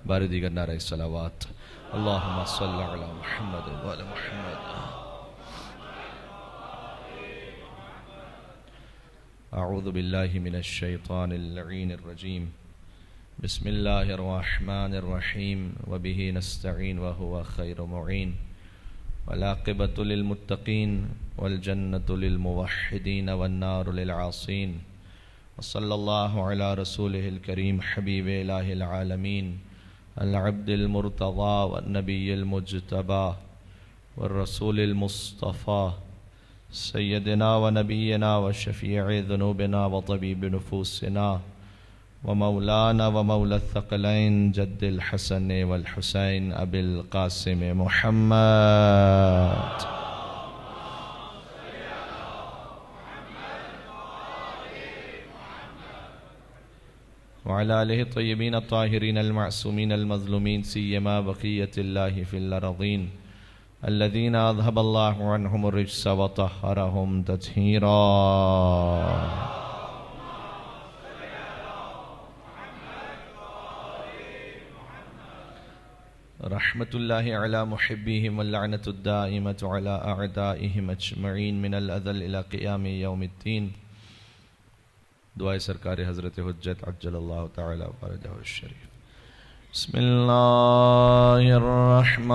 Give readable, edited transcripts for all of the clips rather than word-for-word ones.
بار دیگر نعرہ صلوات اللہم صلی علی محمد وعلی محمد. اعوذ باللہ من الشیطان اللعین الرجیم. بسم اللہ الرحمن الرحیم وبہ نستعین وہو خیر معین والعاقبۃ للمتقین والجنۃ للموحدین والنار للعاصین. وصلی اللہ علی رسولہ الکریم حبیب الہ العالمین العبد المرتضی والنبی المجتبی والرسول المصطفی سیدنا ونبینا وشفیع ذنوبنا وطبیب نفوسنا ومولانا ومولا الثقلین جد الحسن والحسین ابی القاسم محمد وعلى آلہ الطیبین الطاہرین المعصومین المظلومین سیما بقیۃ اللہ فی الارضین الذین اذهب اللہ عنہم الرجس وطہرہم تطہیرا. رحمت اللہ علی محبیہم واللعنۃ الدائمۃ علی اعدائہم اجمعین من الازل الی قیام یوم الدین. دعائے سرکار حضرت حجت عجل اللہ تعالی فرجہ الشریف. بسم اللہ الرحمن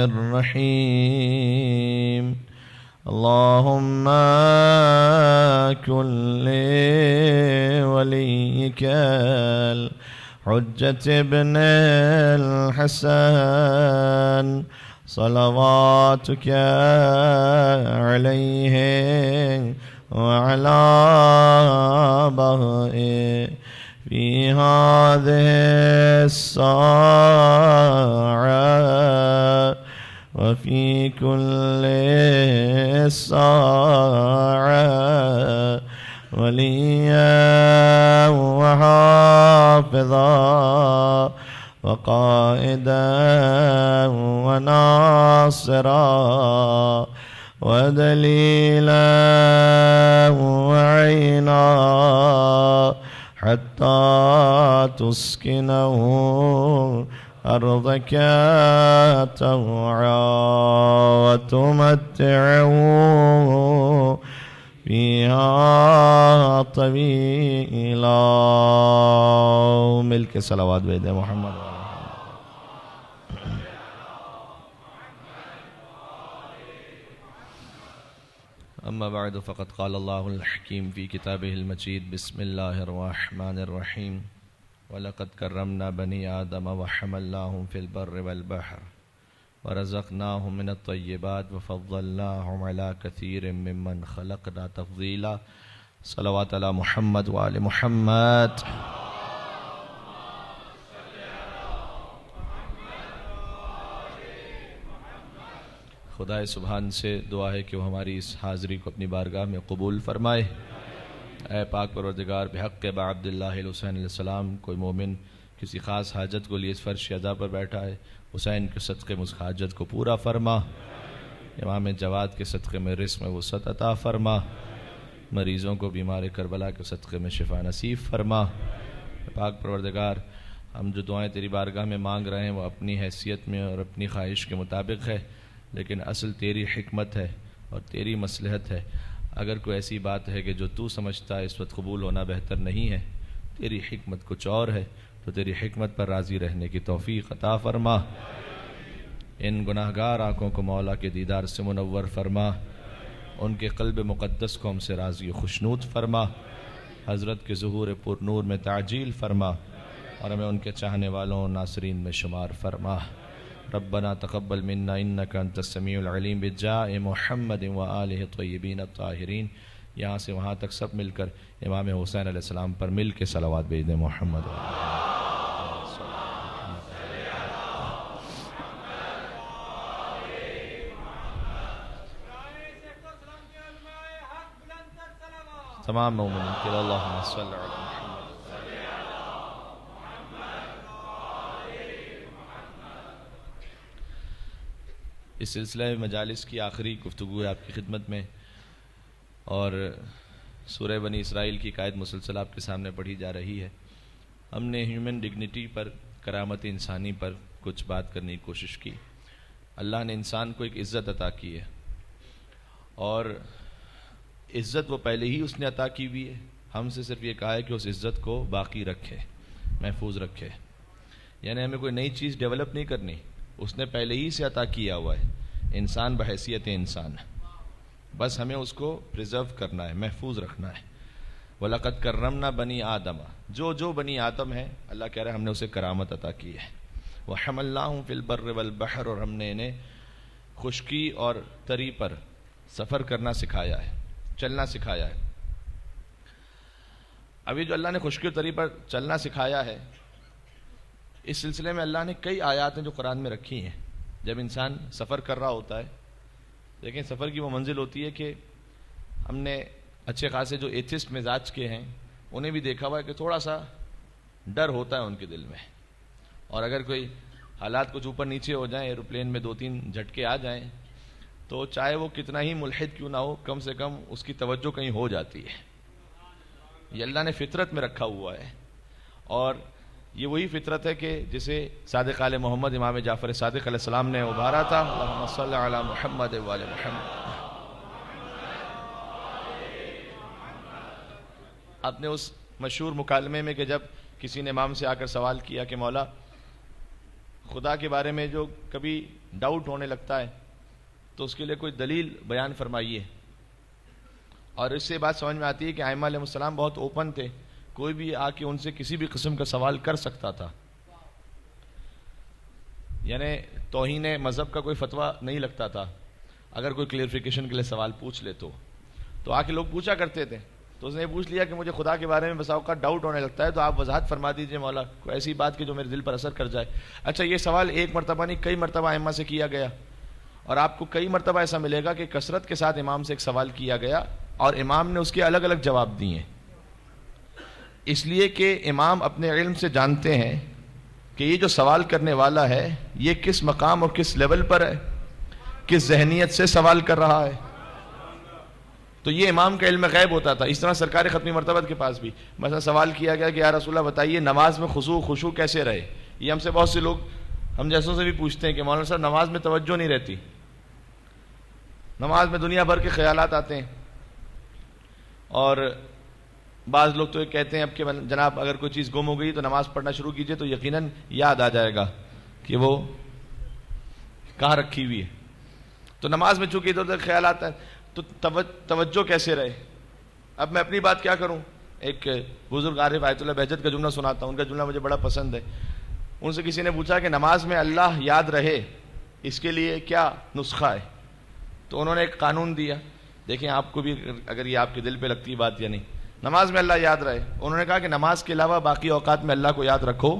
الرحیم. اللہم کن لولیک الحجت ابن الحسن صلواتک علیہ وعلى آبائه في هذه الساعة وفي كل ساعة وليا وحافظا وقائدا وناصرا ودليلا وعينا حتى تسكنه أرضك طوعا وتمتعه فيها طويلا. مل کے صلوات بھیج دیں محمد. اما بعد فقد قال اللہ الحکیم فی کتابہ المجید. بسم اللہ الرحمن الرحیم. وَلَقَدْ كَرَّمْنَا بَنِي آدَمَ وَحَمَلْنَاهُمْ فِي الْبَرِّ وَالْبَحْرِ وَرَزَقْنَاهُمْ مِنَ الطَّيِّبَاتِ وَفَضَّلْنَاهُمْ عَلَى كَثِيرٍ مِّمَّنْ خَلَقْنَا تَفْضِيلًا. صلوات علی محمد وآل محمد. خدائے سبحان سے دعا ہے کہ وہ ہماری اس حاضری کو اپنی بارگاہ میں قبول فرمائے. اے پاک پروردگار بحق با عبداللہ الحسین علیہ السلام، کوئی مومن کسی خاص حاجت کو لیے اس فرش ادا پر بیٹھا ہے، حسین کے صدقے میں اس حاجت کو پورا فرما. امام جواد کے صدقے میں رزق میں وسعت عطا فرما. مریضوں کو بیمار کربلا کے صدقے میں شفا نصیب فرما. پاک پروردگار ہم جو دعائیں تیری بارگاہ میں مانگ رہے ہیں وہ اپنی حیثیت میں اور اپنی خواہش کے مطابق ہے، لیکن اصل تیری حکمت ہے اور تیری مصلحت ہے. اگر کوئی ایسی بات ہے کہ جو تو سمجھتا ہے اس وقت قبول ہونا بہتر نہیں ہے، تیری حکمت کچھ اور ہے، تو تیری حکمت پر راضی رہنے کی توفیق عطا فرما. ان گناہگار آنکھوں کو مولا کے دیدار سے منور فرما. ان کے قلب مقدس کو ہم سے راضی و خوشنود فرما. حضرت کے ظہور پر نور میں تعجیل فرما اور ہمیں ان کے چاہنے والوں اور ناصرین میں شمار فرما. ربنا تقبل منا انك انت السميع العليم بجاء محمد وآلہ الطیبین الطاہرین. یہاں سے وہاں تک سب مل کر امام حسین علیہ السلام پر مل کے صلوات بھیج دیں محمد. تمام مومنین کے اللہم صلی علی محمد. اس سلسلہ مجالس کی آخری گفتگو ہے آپ کی خدمت میں، اور سورہ بنی اسرائیل کی قائد مسلسل آپ کے سامنے پڑھی جا رہی ہے. ہم نے ہیومن ڈگنیٹی پر، کرامت انسانی پر کچھ بات کرنے کی کوشش کی۔ اللہ نے انسان کو ایک عزت عطا کی ہے، اور عزت وہ پہلے ہی اس نے عطا کی ہوئی ہے، ہم سے صرف یہ کہا ہے کہ اس عزت کو باقی رکھے، محفوظ رکھے، یعنی ہمیں کوئی نئی چیز ڈیولپ نہیں کرنی، اس نے پہلے ہی سے عطا کیا ہوا ہے، انسان بحیثیت انسان، بس ہمیں اس کو پریزرو کرنا ہے، محفوظ رکھنا ہے۔ وَلَقَدْ كَرَّمْنَا بَنِي آدَمَ، جو بنی آدم ہے اللہ کہہ رہا ہے ہم نے اسے کرامت عطا کی ہے۔ وَحَمَلْنَاهُمْ فِي الْبَرِّ وَالْبَحْرِ، اور ہم نے انہیں خشکی اور تری پر سفر کرنا سکھایا ہے، چلنا سکھایا ہے۔ ابھی جو اللہ نے خشکی اور تری پر چلنا سکھایا ہے، اس سلسلے میں اللہ نے کئی آیات ہیں جو قرآن میں رکھی ہیں۔ جب انسان سفر کر رہا ہوتا ہے، لیکن سفر کی وہ منزل ہوتی ہے کہ ہم نے اچھے خاصے جو ایتھسٹ مزاج کے ہیں انہیں بھی دیکھا ہوا ہے کہ تھوڑا سا ڈر ہوتا ہے ان کے دل میں، اور اگر کوئی حالات کچھ اوپر نیچے ہو جائیں، ایروپلین میں 2-3 جھٹکے آ جائیں، تو چاہے وہ کتنا ہی ملحد کیوں نہ ہو، کم سے کم اس کی توجہ کہیں ہو جاتی ہے۔ یہ اللہ نے فطرت میں رکھا ہوا ہے، اور یہ وہی فطرت ہے کہ جسے صادق آل محمد امام جعفر صادق علیہ السلام نے ابھارا تھا۔ اللہم صل علی محمد وآل محمد۔ آپ نے اس مشہور مکالمے میں کہ جب کسی نے امام سے آ کر سوال کیا کہ مولا خدا کے بارے میں جو کبھی ڈاؤٹ ہونے لگتا ہے تو اس کے لیے کوئی دلیل بیان فرمائیے، اور اس سے بات سمجھ میں آتی ہے کہ ائمہ علیہ السلام بہت اوپن تھے، کوئی بھی آ کے ان سے کسی بھی قسم کا سوال کر سکتا تھا، یعنی توہین مذہب کا کوئی فتویٰ نہیں لگتا تھا۔ اگر کوئی کلیئرفیکیشن کے لیے سوال پوچھ لے تو آ کے لوگ پوچھا کرتے تھے، تو اس نے پوچھ لیا کہ مجھے خدا کے بارے میں بسا اوقات ڈاؤٹ ہونے لگتا ہے، تو آپ وضاحت فرما دیجئے مولا، کوئی ایسی بات کہ جو میرے دل پر اثر کر جائے۔ اچھا، یہ سوال ایک مرتبہ نہیں کئی مرتبہ ائمہ سے کیا گیا، اور آپ کو کئی مرتبہ ایسا ملے گا کہ کثرت کے ساتھ امام سے ایک سوال کیا گیا اور امام نے اس کے الگ الگ جواب دیے، اس لیے کہ امام اپنے علم سے جانتے ہیں کہ یہ جو سوال کرنے والا ہے یہ کس مقام اور کس لیول پر ہے، کس ذہنیت سے سوال کر رہا ہے، تو یہ امام کا علم غیب ہوتا تھا۔ اس طرح سرکار ختمی مرتبت کے پاس بھی مثلا سوال کیا گیا کہ یا رسول اللہ بتائیے نماز میں خشوع کیسے رہے۔ یہ ہم سے بہت سے لوگ ہم جیسوں سے بھی پوچھتے ہیں کہ مولانا صاحب نماز میں توجہ نہیں رہتی، نماز میں دنیا بھر کے خیالات آتے ہیں، اور بعض لوگ تو یہ کہتے ہیں اب کہ جناب اگر کوئی چیز گم ہو گئی تو نماز پڑھنا شروع کیجئے تو یقیناً یاد آ جائے گا کہ وہ کہاں رکھی ہوئی ہے۔ تو نماز میں چونکہ ادھر ادھر خیال آتا ہے تو توجہ کیسے رہے۔ اب میں اپنی بات کیا کروں، ایک بزرگ عارف آیت اللہ بہجت کا جملہ سناتا ہوں، ان کا جملہ مجھے بڑا پسند ہے۔ ان سے کسی نے پوچھا کہ نماز میں اللہ یاد رہے اس کے لیے کیا نسخہ ہے، تو انہوں نے ایک قانون دیا، دیکھیں آپ کو بھی اگر یہ آپ کے دل پہ لگتی بات یا نہیں، نماز میں اللہ یاد رہے، انہوں نے کہا کہ نماز کے علاوہ باقی اوقات میں اللہ کو یاد رکھو،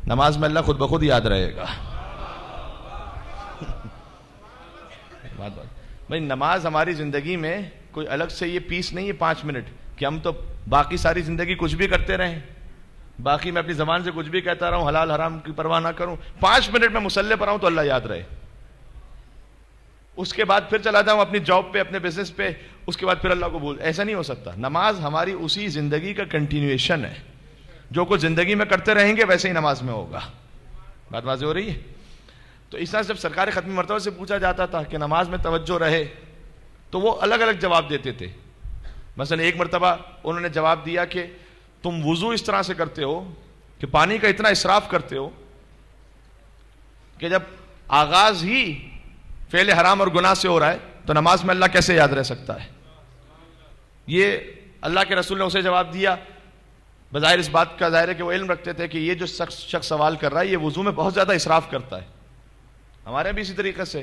نماز میں اللہ خود بخود یاد رہے گا۔ بھائی نماز ہماری زندگی میں کوئی الگ سے یہ پیس نہیں ہے 5 منٹ کہ ہم تو باقی ساری زندگی کچھ بھی کرتے رہیں، باقی میں اپنی زبان سے کچھ بھی کہتا رہوں، حلال حرام کی پرواہ نہ کروں، 5 منٹ میں مصلی پر آؤں تو اللہ یاد رہے، اس کے بعد پھر چلا جاؤں اپنی جاب پہ، اپنے بزنس پہ، اس کے بعد پھر اللہ کو بھول، ایسا نہیں ہو سکتا۔ نماز ہماری اسی زندگی کا کنٹینیویشن ہے، جو کچھ زندگی میں کرتے رہیں گے ویسے ہی نماز میں ہوگا۔ بات واضح ہو رہی ہے؟ تو اس طرح جب سرکار ختمی مرتبہ سے پوچھا جاتا تھا کہ نماز میں توجہ رہے تو وہ الگ الگ جواب دیتے تھے۔ مثلا ایک مرتبہ انہوں نے جواب دیا کہ تم وضو اس طرح سے کرتے ہو کہ پانی کا اتنا اسراف کرتے ہو کہ جب آغاز ہی فعل حرام اور گناہ سے ہو رہا ہے تو نماز میں اللہ کیسے یاد رہ سکتا ہے۔ یہ اللہ کے رسول نے اسے جواب دیا، بظاہر اس بات کا ظاہر ہے کہ وہ علم رکھتے تھے کہ یہ جو شخص سوال کر رہا ہے یہ وضو میں بہت زیادہ اسراف کرتا ہے۔ ہمارے بھی اسی طریقے سے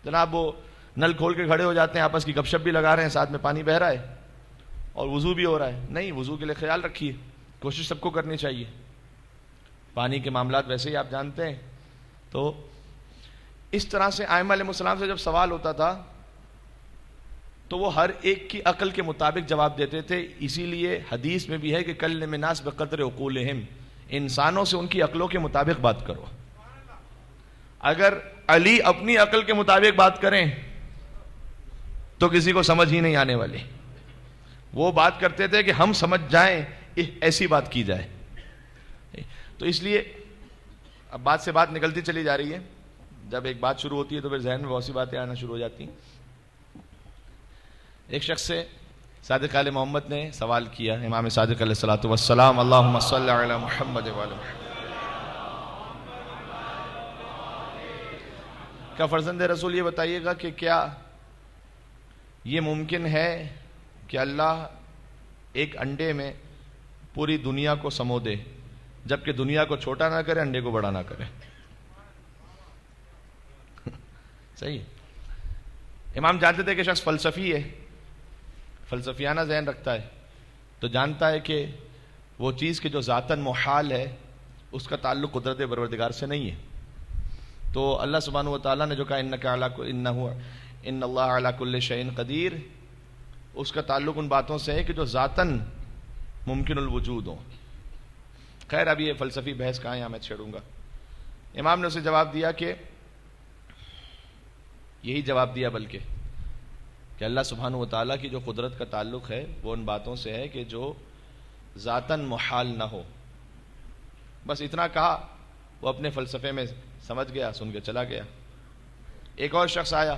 جناب وہ نل کھول کے کھڑے ہو جاتے ہیں، آپس کی گپ شپ بھی لگا رہے ہیں، ساتھ میں پانی بہہ رہا ہے اور وضو بھی ہو رہا ہے۔ نہیں، وضو کے لیے خیال رکھیے، کوشش سب کو کرنی چاہیے۔ پانی کے معاملات ویسے ہی آپ جانتے ہیں۔ تو اس طرح سے ائمہ علیہ السلام سے جب سوال ہوتا تھا تو وہ ہر ایک کی عقل کے مطابق جواب دیتے تھے۔ اسی لیے حدیث میں بھی ہے کہ کلم الناس بقدر عقولہم، انسانوں سے ان کی عقلوں کے مطابق بات کرو۔ اگر علی اپنی عقل کے مطابق بات کریں تو کسی کو سمجھ ہی نہیں آنے والی۔ وہ بات کرتے تھے کہ ہم سمجھ جائیں ایسی بات کی جائے۔ تو اس لیے اب بات سے بات نکلتی چلی جا رہی ہے، جب ایک بات شروع ہوتی ہے تو پھر ذہن میں بہت سی باتیں آنا شروع ہو جاتی ہیں۔ ایک شخص سے صادق آل محمد نے سوال کیا، امام صادق علیہ الصلوۃ والسلام، اللہم صلی علی محمد وعلی محمد، کہ فرزند رسول یہ بتائیے گا کہ کیا یہ ممکن ہے کہ اللہ ایک انڈے میں پوری دنیا کو سمو دے، جبکہ دنیا کو چھوٹا نہ کرے، انڈے کو بڑا نہ کرے؟ صحیح۔ امام جانتے تھے کہ شخص فلسفی ہے، فلسفیانہ ذہن رکھتا ہے، تو جانتا ہے کہ وہ چیز کہ جو ذاتاً محال ہے اس کا تعلق قدرت پروردگار سے نہیں ہے۔ تو اللہ سبحانہ و تعالیٰ نے جو کہا ان اللہ علی کل شیء قدیر، اس کا تعلق ان باتوں سے ہے کہ جو ذاتاً ممکن الوجود ہوں۔ خیر اب یہ فلسفی بحث کہاں یہاں میں چھیڑوں گا۔ امام نے اسے جواب دیا کہ یہی جواب دیا بلکہ کہ اللہ سبحانہ و تعالیٰ کی جو قدرت کا تعلق ہے وہ ان باتوں سے ہے کہ جو ذاتاً محال نہ ہو۔ بس اتنا کہا، وہ اپنے فلسفے میں سمجھ گیا، سن کے چلا گیا۔ ایک اور شخص آیا،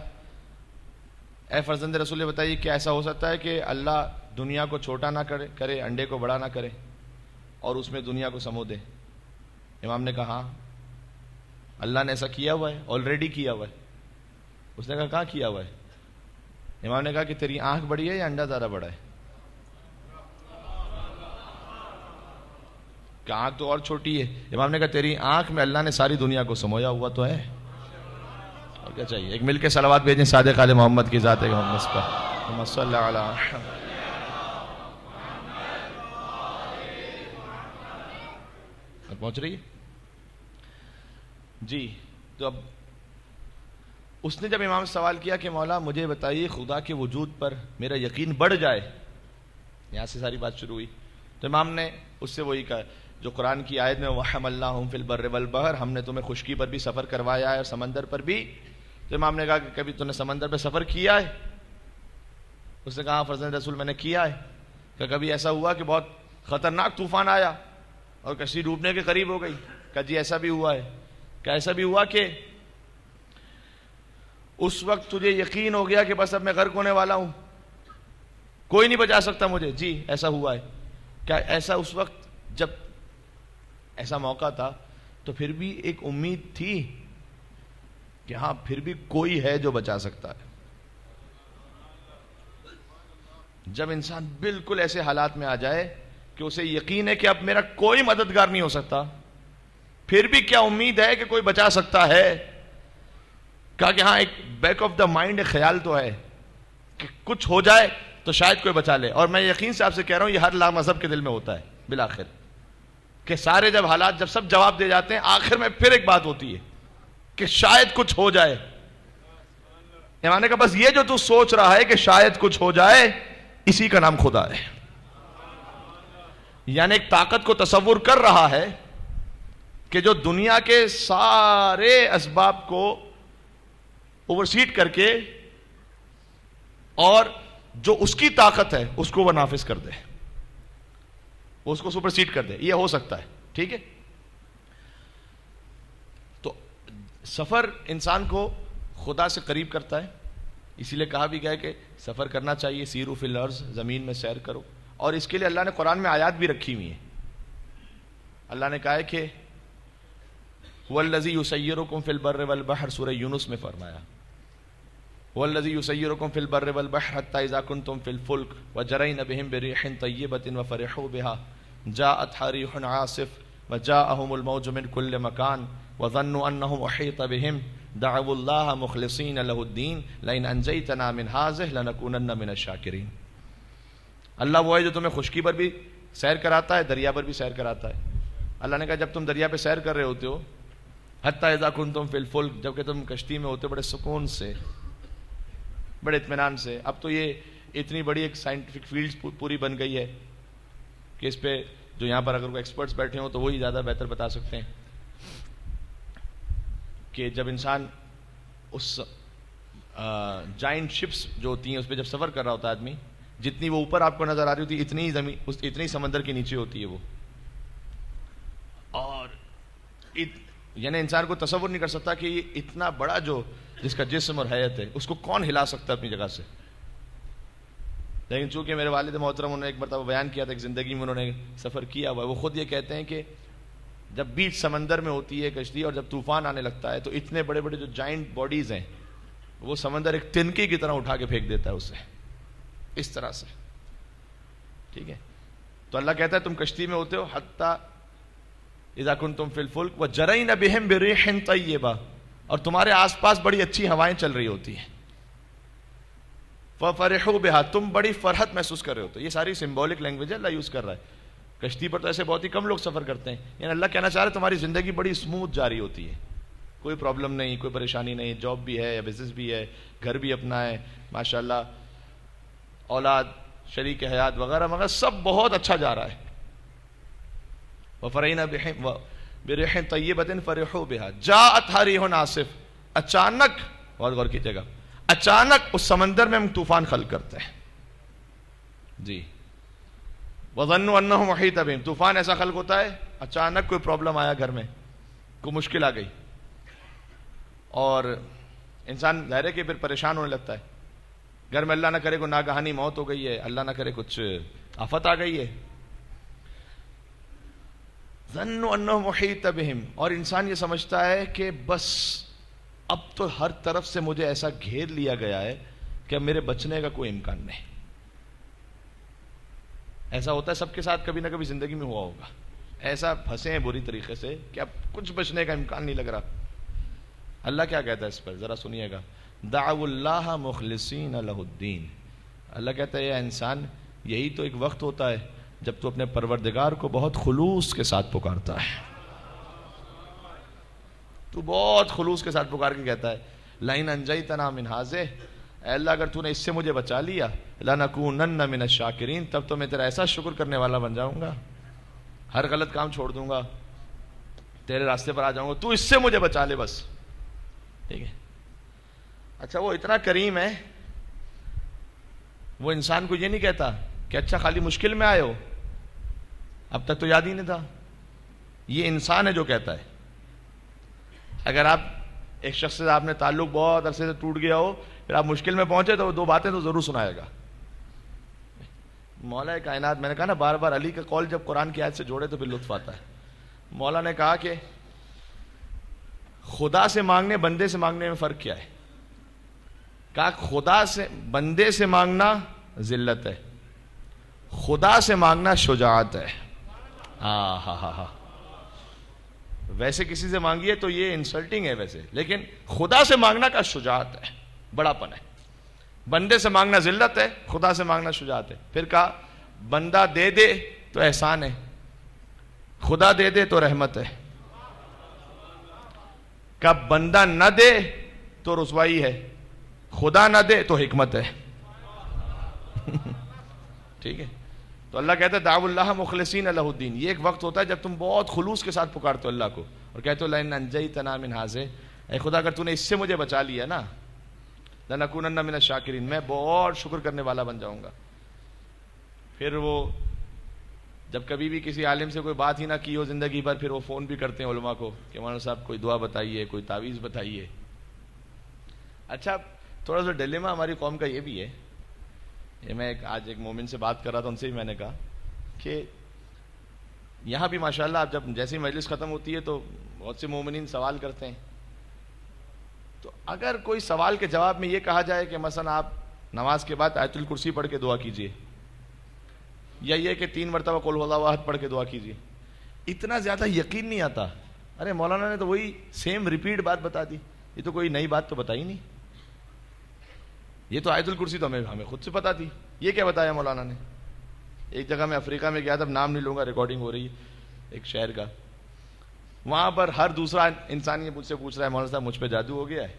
اے فرزند رسول بتائیے کیا ایسا ہو سکتا ہے کہ اللہ دنیا کو چھوٹا نہ کرے، انڈے کو بڑا نہ کرے اور اس میں دنیا کو سمو دے؟ امام نے کہا ہاں، اللہ نے ایسا کیا ہوا ہے، آلریڈی کیا ہوا ہے۔ اس نے کہا کہاں کیا ہوا ہے؟ امام نے کہا کہ تیری آنکھ بڑی ہے یا انڈا زیادہ بڑا ہے؟ کہ آنکھ تو اور چھوٹی ہے۔ امام نے کہا تیری آنکھ میں اللہ نے ساری دنیا کو سمویا ہوا تو ہے، اور کیا چاہیے؟ ایک مل کے صلوات بھیجیں صادق آل محمد کی ذات محمد پر، اللہم صلی علی محمد۔ پہنچ رہی ہے جی؟ تو اب اس نے جب امام سے سوال کیا کہ مولا مجھے بتائیے خدا کے وجود پر میرا یقین بڑھ جائے، یہاں سے ساری بات شروع ہوئی، تو امام نے اس سے وہی کہا جو قرآن کی آیت میں وَحَمَلْنَاهُمْ فِي الْبَرِّ وَالْبَحْرِ، ہم نے تمہیں خشکی پر بھی سفر کروایا ہے اور سمندر پر بھی۔ تو امام نے کہا کہ کبھی تم نے سمندر پہ سفر کیا ہے؟ اس نے کہا فرزند رسول میں نے کیا ہے۔ کہ کبھی ایسا ہوا کہ بہت خطرناک طوفان آیا اور کشتی ڈوبنے کے قریب ہو گئی؟ کہا جی ایسا بھی ہوا ہے۔ کہ ایسا بھی ہوا کہ اس وقت تجھے یقین ہو گیا کہ بس اب میں غرق ہونے والا ہوں، کوئی نہیں بچا سکتا مجھے؟ جی ایسا ہوا ہے۔ کیا ایسا اس وقت جب ایسا موقع تھا تو پھر بھی ایک امید تھی کہ ہاں پھر بھی کوئی ہے جو بچا سکتا ہے؟ جب انسان بالکل ایسے حالات میں آ جائے کہ اسے یقین ہے کہ اب میرا کوئی مددگار نہیں ہو سکتا، پھر بھی کیا امید ہے کہ کوئی بچا سکتا ہے؟ کہا کہ ہاں ایک بیک آف دا مائنڈ ایک خیال تو ہے کہ کچھ ہو جائے تو شاید کوئی بچا لے۔ اور میں یقین سے آپ سے کہہ رہا ہوں یہ ہر لا مذہب کے دل میں ہوتا ہے بالآخر، کہ سارے جب حالات جب سب جواب دے جاتے ہیں آخر میں پھر ایک بات ہوتی ہے کہ شاید کچھ ہو جائے۔ امام نے کہا بس یہ جو تو سوچ رہا ہے کہ شاید کچھ ہو جائے، اسی کا نام خدا ہے۔ یعنی ایک طاقت کو تصور کر رہا ہے کہ جو دنیا کے سارے اسباب کو اوورسیٹ کر کے اور جو اس کی طاقت ہے اس کو وہ نافذ کر دے، وہ اس کو سپرسیڈ کر دے، یہ ہو سکتا ہے۔ ٹھیک ہے؟ تو سفر انسان کو خدا سے قریب کرتا ہے، اسی لیے کہا بھی گیا کہ سفر کرنا چاہیے، سیروا فی الارض، زمین میں سیر کرو، اور اس کے لیے اللہ نے قرآن میں آیات بھی رکھی ہوئی ہیں۔ اللہ نے کہا ہے کہ وَالَّذِي يُسَيِّرُكُمْ فِي الْبَرِّ وَالْبَحْرِ، سورہ یونس میں فرمایا وَالَّذِي يُسَيِّرُكُمْ فِي الْبَرِّ وَالْبَحْرِ حَتَّى إِذَا كُنْتُمْ فِي الْفُلْكِ وَجَرَيْنَ بِهِمْ بِرِيحٍ طَيِّبَةٍ وَفَرِحُوا بِهَا جَاءَتْهَا رِيحٌ عَاصِفٌ وَجَاءَهُمُ الْمَوْجُ مِنْ كُلِّ مَكَانٍ وَظَنُّوا أَنَّهُمْ أُحِيطَ بِهِمْ دَعَوُا اللَّهَ مُخْلِصِينَ لَهُ الدِّينَ لَئِنْ أَنْجَيْتَنَا مِنْ هَٰذِهِ لَنَكُونَنَّ مِنَ الشَّاكِرِينَ۔ اللہ وہ ہے جو تمہیں خشکی پر بھی سیر کراتا ہے، دریا پر بھی سیر کراتا ہے۔ اللہ نے کہا جب تم دریا پہ سیر کر رہے ہوتے ہو، حتیٰ اذا کنتم فی الفلک، جب کہ تم کشتی میں ہوتے بڑے سکون سے، بڑے اطمینان سے۔ اب تو یہ اتنی بڑی ایک سائنٹیفک فیلڈ پوری بن گئی ہے کہ اس پہ جو یہاں پر اگر کوئی ایکسپرٹس بیٹھے ہوں تو وہی زیادہ بہتر بتا سکتے ہیں کہ جب انسان اس جائنٹ شپس جو ہوتی ہیں اس پہ جب سفر کر رہا ہوتا ہے آدمی، جتنی وہ اوپر آپ کو نظر آ رہی ہوتی ہے اتنی زمین اتنی سمندر کے نیچے ہوتی ہے وہ، اور یعنی انسان کو تصور نہیں کر سکتا کہ یہ اتنا بڑا جو جس کا جسم اور حیت ہے اس کو کون ہلا سکتا ہے اپنی جگہ سے. لیکن چونکہ میرے والد محترم انہوں نے ایک مرتبہ بیان کیا تھا کہ زندگی میں انہوں نے سفر کیا ہوا ہے, وہ خود یہ کہتے ہیں کہ جب بیچ سمندر میں ہوتی ہے کشتی اور جب طوفان آنے لگتا ہے تو اتنے بڑے بڑے جو جائنٹ باڈیز ہیں وہ سمندر ایک تنکی کی طرح اٹھا کے پھینک دیتا ہے اسے اس طرح سے. ٹھیک ہے, تو اللہ کہتا ہے تم کشتی میں ہوتے ہو حتی اذا کنتم فی الفلک وجرین بہم بریح طیبہ, اور تمہارے آس پاس بڑی اچھی ہوائیں چل رہی ہوتی ہیں. فَفَرِحُوا بِهَا, تم بڑی فرحت محسوس کر رہے ہوتے. یہ ساری سمبولک لینگویج ہے, اللہ یوز کر رہا ہے. کشتی پر تو ایسے بہت ہی کم لوگ سفر کرتے ہیں. یعنی اللہ کہنا چاہ رہے تمہاری زندگی بڑی اسموتھ جاری ہوتی ہے, کوئی پرابلم نہیں, کوئی پریشانی نہیں, جاب بھی ہے یا بزنس بھی ہے, گھر بھی اپنا ہے ماشاءاللہ, اولاد, شریک حیات وغیرہ وغیرہ سب بہت اچھا جا رہا ہے. وَفَرَحْنَا بِرِيحٍ طَيِّبَةٍ فَرِحُوا بِهَا جَاءَتْهَا رِيحٌ عَاصِفٌ, اچانک, بہت غور کیجیے گا, اچانک اس سمندر میں ہم طوفان خلق کرتے ہیں. جی, وَظَنُّوا أَنَّهُ مُحِيطٌ بِهِمْ, طوفان ایسا خلق ہوتا ہے اچانک کوئی پرابلم آیا, گھر میں کوئی مشکل آ گئی اور انسان ظاہر ہے کہ پھر پریشان ہونے لگتا ہے. گھر میں اللہ نہ کرے کوئی ناگہانی موت ہو گئی ہے, اللہ نہ کرے کچھ آفت آ گئی ہے. ظَنُّوا أَنَّهُ مُحِيطٌ بِهِمْ, اور انسان یہ سمجھتا ہے کہ بس اب تو ہر طرف سے مجھے ایسا گھیر لیا گیا ہے کہ اب میرے بچنے کا کوئی امکان نہیں. ایسا ہوتا ہے سب کے ساتھ, کبھی نہ کبھی زندگی میں ہوا ہوگا, ایسا پھنسے ہیں بری طریقے سے کہ اب کچھ بچنے کا امکان نہیں لگ رہا. اللہ کیا کہتا ہے اس پر, ذرا سنیے گا. دعوا اللہ مخلصین لہ الدین, اللہ کہتا ہے اے انسان یہی تو ایک وقت ہوتا ہے جب تو اپنے پروردگار کو بہت خلوص کے ساتھ پکارتا ہے. تو بہت خلوص کے ساتھ پکار کے کہتا ہے لئن انجیتنا من ھذہ, اے اللہ اگر تو نے اس سے مجھے بچا لیا, لنکونن من الشاکرین, تب تو میں تیرا ایسا شکر کرنے والا بن جاؤں گا, ہر غلط کام چھوڑ دوں گا, تیرے راستے پر آ جاؤں گا, تو اس سے مجھے بچا لے بس. ٹھیک ہے, اچھا وہ اتنا کریم ہے, وہ انسان کو یہ نہیں کہتا کہ اچھا خالی مشکل میں آئے ہو, اب تک تو یاد ہی نہیں تھا. یہ انسان ہے جو کہتا ہے. اگر آپ ایک شخص سے آپ نے تعلق بہت عرصے سے ٹوٹ گیا ہو, پھر آپ مشکل میں پہنچے تو وہ دو باتیں تو ضرور سنائے گا. مولا کائنات, میں نے کہا نا بار بار علی کا قول جب قرآن کی آیت سے جوڑے تو پھر لطف آتا ہے. مولا نے کہا کہ خدا سے مانگنے بندے سے مانگنے میں فرق کیا ہے؟ کہا خدا سے, بندے سے مانگنا ذلت ہے, خدا سے مانگنا شجاعت ہے. ہاں ہاں ہاں ہاں, ویسے کسی سے مانگیے تو یہ انسلٹنگ ہے ویسے, لیکن خدا سے مانگنا کا شجاعت ہے, بڑا پن ہے. بندے سے مانگنا ذلت ہے, خدا سے مانگنا شجاعت ہے. پھر کہا بندہ دے دے تو احسان ہے, خدا دے دے تو رحمت ہے. کہا بندہ نہ دے تو رسوائی ہے, خدا نہ دے تو حکمت ہے. ٹھیک ہے, تو اللہ کہتا ہے دعوا اللہ مخلصین لہ الدین. یہ ایک وقت ہوتا ہے جب تم بہت خلوص کے ساتھ پکارتے ہو اللہ کو اور کہتے ہو لئن انجیتنا من ھذہ, اے خدا اگر تو نے اس سے مجھے بچا لیا نا, لنکونن من الشاکرین, میں بہت شکر کرنے والا بن جاؤں گا. پھر وہ جب کبھی بھی کسی عالم سے کوئی بات ہی نہ کی ہو زندگی پر, پھر وہ فون بھی کرتے ہیں علماء کو کہ مولانا صاحب کوئی دعا بتائیے, کوئی تعویذ بتائیے. اچھا تھوڑا سا ڈیلیما ہماری قوم کا یہ بھی ہے, یہ میں آج ایک مومن سے بات کر رہا تھا, ان سے بھی میں نے کہا کہ یہاں بھی ماشاءاللہ آپ جب جیسے ہی مجلس ختم ہوتی ہے تو بہت سے مومنین سوال کرتے ہیں. تو اگر کوئی سوال کے جواب میں یہ کہا جائے کہ مثلا آپ نماز کے بعد آیت الکرسی پڑھ کے دعا کیجئے, یا یہ کہ 3 مرتبہ قل ھو اللہ احد پڑھ کے دعا کیجئے, اتنا زیادہ یقین نہیں آتا. ارے مولانا نے تو وہی سیم ریپیٹ بات بتا دی, یہ تو کوئی نئی بات تو بتائی نہیں. یہ تو آیت الکرسی تو ہمیں خود سے پتا تھی, یہ کیا بتایا مولانا نے. ایک جگہ میں افریقہ میں گیا تھا, نام نہیں لوں گا, ریکارڈنگ ہو رہی ہے ایک شہر کا, وہاں پر ہر دوسرا انسان یہ مجھ سے پوچھ رہا ہے مولانا صاحب مجھ پہ جادو ہو گیا ہے,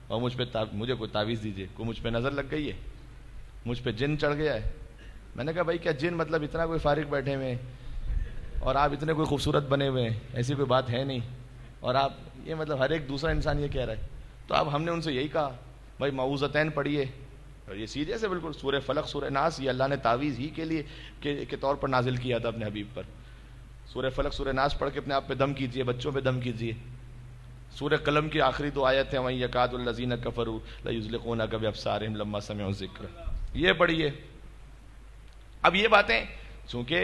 اور مجھے کوئی تعویذ دیجیے, کوئی مجھ پہ نظر لگ گئی ہے, مجھ پہ جن چڑھ گیا ہے. میں نے کہا بھائی کیا جن مطلب اتنا کوئی فارغ بیٹھے ہوئے ہیں اور آپ اتنے کوئی خوبصورت بنے ہوئے ہیں, ایسی کوئی بات ہے نہیں, اور آپ یہ مطلب ہر ایک دوسرا انسان یہ کہہ رہا ہے. تو اب ہم نے ان سے یہی کہا بھائی معوذتین پڑھیے, اور یہ سیریس ہے بالکل, سورہ فلق سورہ ناس, یہ اللہ نے تعویذ ہی کے لیے کے طور پر نازل کیا تھا اپنے حبیب پر. سورہ فلق سورہ ناس پڑھ کے اپنے آپ پہ دم کیجئے، بچوں پہ دم کیجئے. سورہ قلم کی آخری 2 آیت ہیں وَإِن يَكَادُ الَّذِينَ كَفَرُوا لَيُزْلِقُونَكَ بِأَبْصَارِهِمْ لَمَّا سَمِعُوا الذِّكْرَ. یہ پڑھیے. اب یہ باتیں چونکہ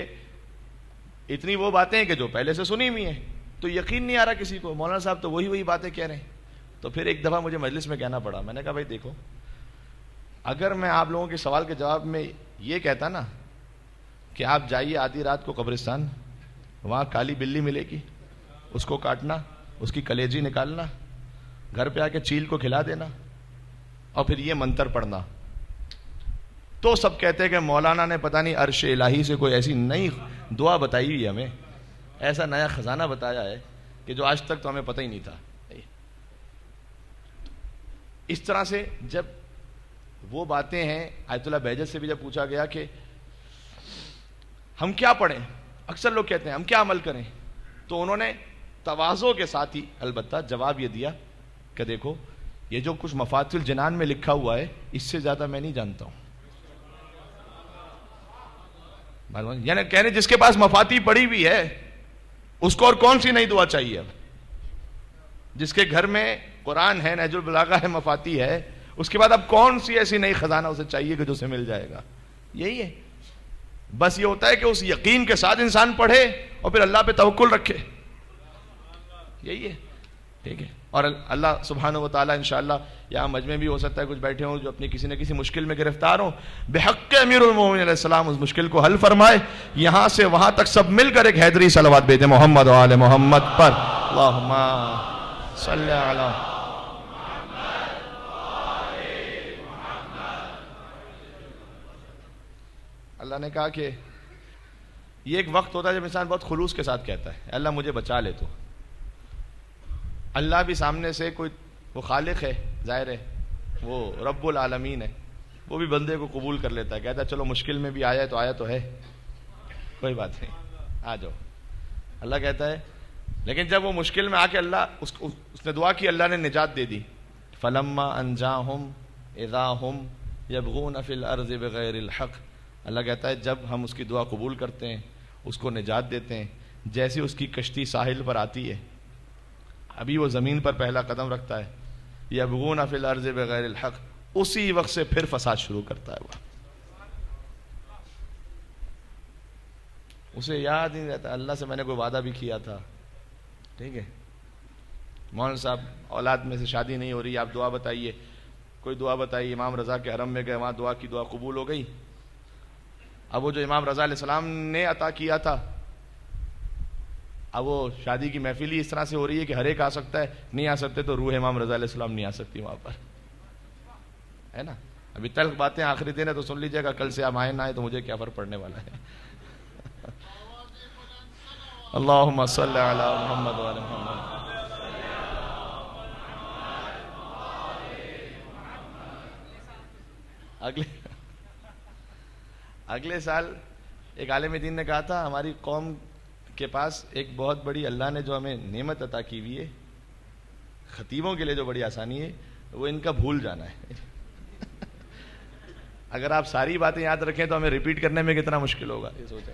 اتنی وہ باتیں ہیں کہ جو پہلے سے سنی ہوئی ہیں تو یقین نہیں آ رہا کسی کو، مولانا صاحب تو وہی باتیں کہہ رہے ہیں. تو پھر ایک دفعہ مجھے مجلس میں کہنا پڑا، میں نے کہا بھائی دیکھو، اگر میں آپ لوگوں کے سوال کے جواب میں یہ کہتا نا کہ آپ جائیے آدھی رات کو قبرستان، وہاں کالی بلی ملے گی، اس کو کاٹنا، اس کی کلیجی نکالنا، گھر پہ آ کے چیل کو کھلا دینا اور پھر یہ منتر پڑھنا، تو سب کہتے ہیں کہ مولانا نے پتہ نہیں عرش الہی سے کوئی ایسی نئی دعا بتائی ہوئی ہے، ہمیں ایسا نیا خزانہ بتایا ہے کہ جو آج تک تو ہمیں پتہ ہی نہیں تھا. اس طرح سے جب وہ باتیں ہیں، آیت اللہ بہجت سے بھی جب پوچھا گیا کہ ہم کیا پڑھیں، اکثر لوگ کہتے ہیں ہم کیا عمل کریں، تو انہوں نے تواضع کے ساتھ ہی البتہ جواب یہ دیا کہ دیکھو یہ جو کچھ مفاتیح الجنان میں لکھا ہوا ہے اس سے زیادہ میں نہیں جانتا ہوں. یعنی کہنے جس کے پاس مفاتیح پڑی ہوئی ہے اس کو اور کون سی نئی دعا چاہیے؟ اب جس کے گھر میں قرآن ہے، نہج البلاغہ ہے، مفاتیح ہے، اس کے بعد اب کون سی ایسی نئی خزانہ اسے چاہیے کہ جو اسے مل جائے گا؟ یہی ہے. بس یہ ہوتا ہے کہ اس یقین کے ساتھ انسان پڑھے اور پھر اللہ پہ توکل رکھے. یہی ہے. ٹھیک ہے. اور اللہ سبحانہ و تعالیٰ انشاءاللہ یہاں مجمع بھی ہو سکتا ہے کچھ بیٹھے ہوں جو اپنی کسی نہ کسی مشکل میں گرفتار ہوں، بحق امیر المومنین علیہ السلام اس مشکل کو حل فرمائے. یہاں سے وہاں تک سب مل کر ایک حیدری صلوات بھیجیں محمد و آل محمد پر. اللہم صلی علی اللہ نے کہا کہ یہ ایک وقت ہوتا ہے جب انسان بہت خلوص کے ساتھ کہتا ہے اللہ مجھے بچا لے. تو اللہ بھی سامنے سے کوئی وہ خالق ہے، ظاہر ہے وہ رب العالمین ہے، وہ بھی بندے کو قبول کر لیتا ہے، کہتا ہے چلو مشکل میں بھی آیا تو ہے، کوئی بات نہیں آ جاؤ. اللہ کہتا ہے لیکن جب وہ مشکل میں آ کے اللہ اس نے دعا کی، اللہ نے نجات دے دی. فلما انجاہم اذا ہم یبغون فی الارض بغیر الحق. اللہ کہتا ہے جب ہم اس کی دعا قبول کرتے ہیں، اس کو نجات دیتے ہیں، جیسے اس کی کشتی ساحل پر آتی ہے، ابھی وہ زمین پر پہلا قدم رکھتا ہے، یبغون فی الارض بغیر الحق، اسی وقت سے پھر فساد شروع کرتا ہے. وہ اسے یاد نہیں رہتا اللہ سے میں نے کوئی وعدہ بھی کیا تھا. ٹھیک ہے مولانا صاحب اولاد میں سے شادی نہیں ہو رہی، آپ دعا بتائیے، کوئی دعا بتائیے. امام رضا کے حرم میں گئے، وہاں دعا کی، دعا قبول ہو گئی. اب وہ جو امام رضا علیہ السلام نے عطا کیا تھا، اب وہ شادی کی محفل ہی اس طرح سے ہو رہی ہے کہ ہر ایک آ سکتا ہے، نہیں آ سکتے تو روح امام رضا علیہ السلام نہیں آ سکتی وہاں پر، ہے نا. ابھی تلخ باتیں آخری دن ہے تو سن لیجیے گا، کل سے آپ آئے نہ آئے تو مجھے کیا فرق پڑنے والا ہے. اللہم صلی علی محمد و علی محمد. اگلے سال ایک عالم دین نے کہا تھا ہماری قوم کے پاس ایک بہت بڑی اللہ نے جو ہمیں نعمت عطا کی ہوئی ہے، خطیبوں کے لیے جو بڑی آسانی ہے، وہ ان کا بھول جانا ہے. اگر آپ ساری باتیں یاد رکھیں تو ہمیں ریپیٹ کرنے میں کتنا مشکل ہوگا یہ سوچیں.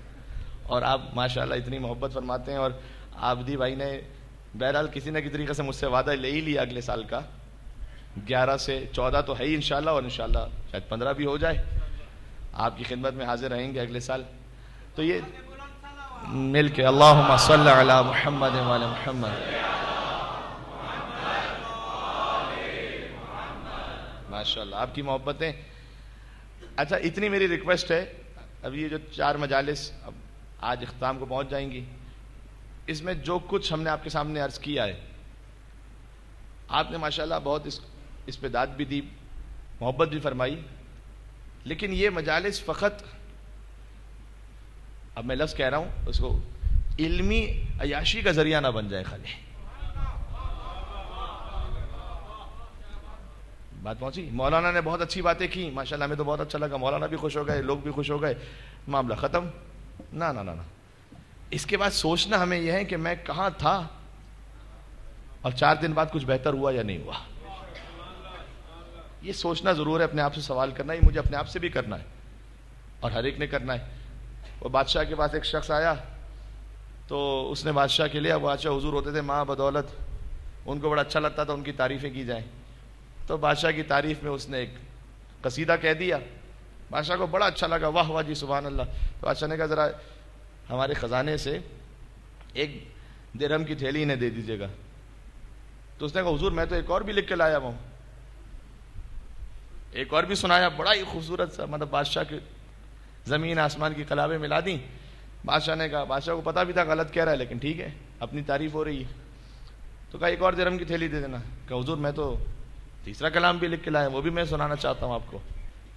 اور آپ ماشاءاللہ اتنی محبت فرماتے ہیں. اور عابدی بھائی نے بہرحال کسی نہ کسی طریقے سے مجھ سے وعدہ لے ہی لیا اگلے سال کا، 11 سے 14 تو ہے ہی انشاءاللہ، اور انشاءاللہ شاید 15 بھی ہو جائے، آپ کی خدمت میں حاضر رہیں گے اگلے سال. تو یہ مل کے اللہم صلی علی محمد و علی محمد. ماشاءاللہ آپ کی محبتیں. اچھا اتنی میری ریکویسٹ ہے، اب یہ جو 4 مجالس اب آج اختتام کو پہنچ جائیں گی، اس میں جو کچھ ہم نے آپ کے سامنے عرض کیا ہے، آپ نے ماشاءاللہ بہت اس پہ داد بھی دی، محبت بھی فرمائی، لیکن یہ مجالس فقط، اب میں لفظ کہہ رہا ہوں، اس کو علمی عیاشی کا ذریعہ نہ بن جائے. خالی بات پہنچی. مولانا نے بہت اچھی باتیں کی ماشاءاللہ، ہمیں تو بہت اچھا لگا، مولانا بھی خوش ہو گئے، لوگ بھی خوش ہو گئے، معاملہ ختم. نہ نہ نہ نہ، اس کے بعد سوچنا ہمیں یہ ہے کہ میں کہاں تھا اور 4 دن بعد کچھ بہتر ہوا یا نہیں ہوا. یہ سوچنا ضرور ہے، اپنے آپ سے سوال کرنا. یہ مجھے اپنے آپ سے بھی کرنا ہے اور ہر ایک نے کرنا ہے. وہ بادشاہ کے پاس ایک شخص آیا تو اس نے بادشاہ کے لیے، بادشاہ حضور ہوتے تھے ماں بدولت، ان کو بڑا اچھا لگتا تھا ان کی تعریفیں کی جائیں، تو بادشاہ کی تعریف میں اس نے ایک قصیدہ کہہ دیا. بادشاہ کو بڑا اچھا لگا، واہ واہ جی سبحان اللہ. تو بادشاہ نے کہا ذرا ہمارے خزانے سے ایک درہم کی تھیلی انہیں دے دیجیے گا. تو اس نے کہا حضور میں تو ایک اور بھی لکھ کے لایا ہوں. ایک اور بھی سنایا، بڑا ہی خوبصورت سا، مطلب بادشاہ کے زمین آسمان کی کلابیں ملا دیں. بادشاہ نے کہا، بادشاہ کو پتا بھی تھا غلط کہہ رہا ہے لیکن ٹھیک ہے اپنی تعریف ہو رہی ہے. تو کہا ایک اور درہم کی تھیلی دے دینا. کہا حضور میں تو تیسرا کلام بھی لکھ کے لایا، وہ بھی میں سنانا چاہتا ہوں آپ کو.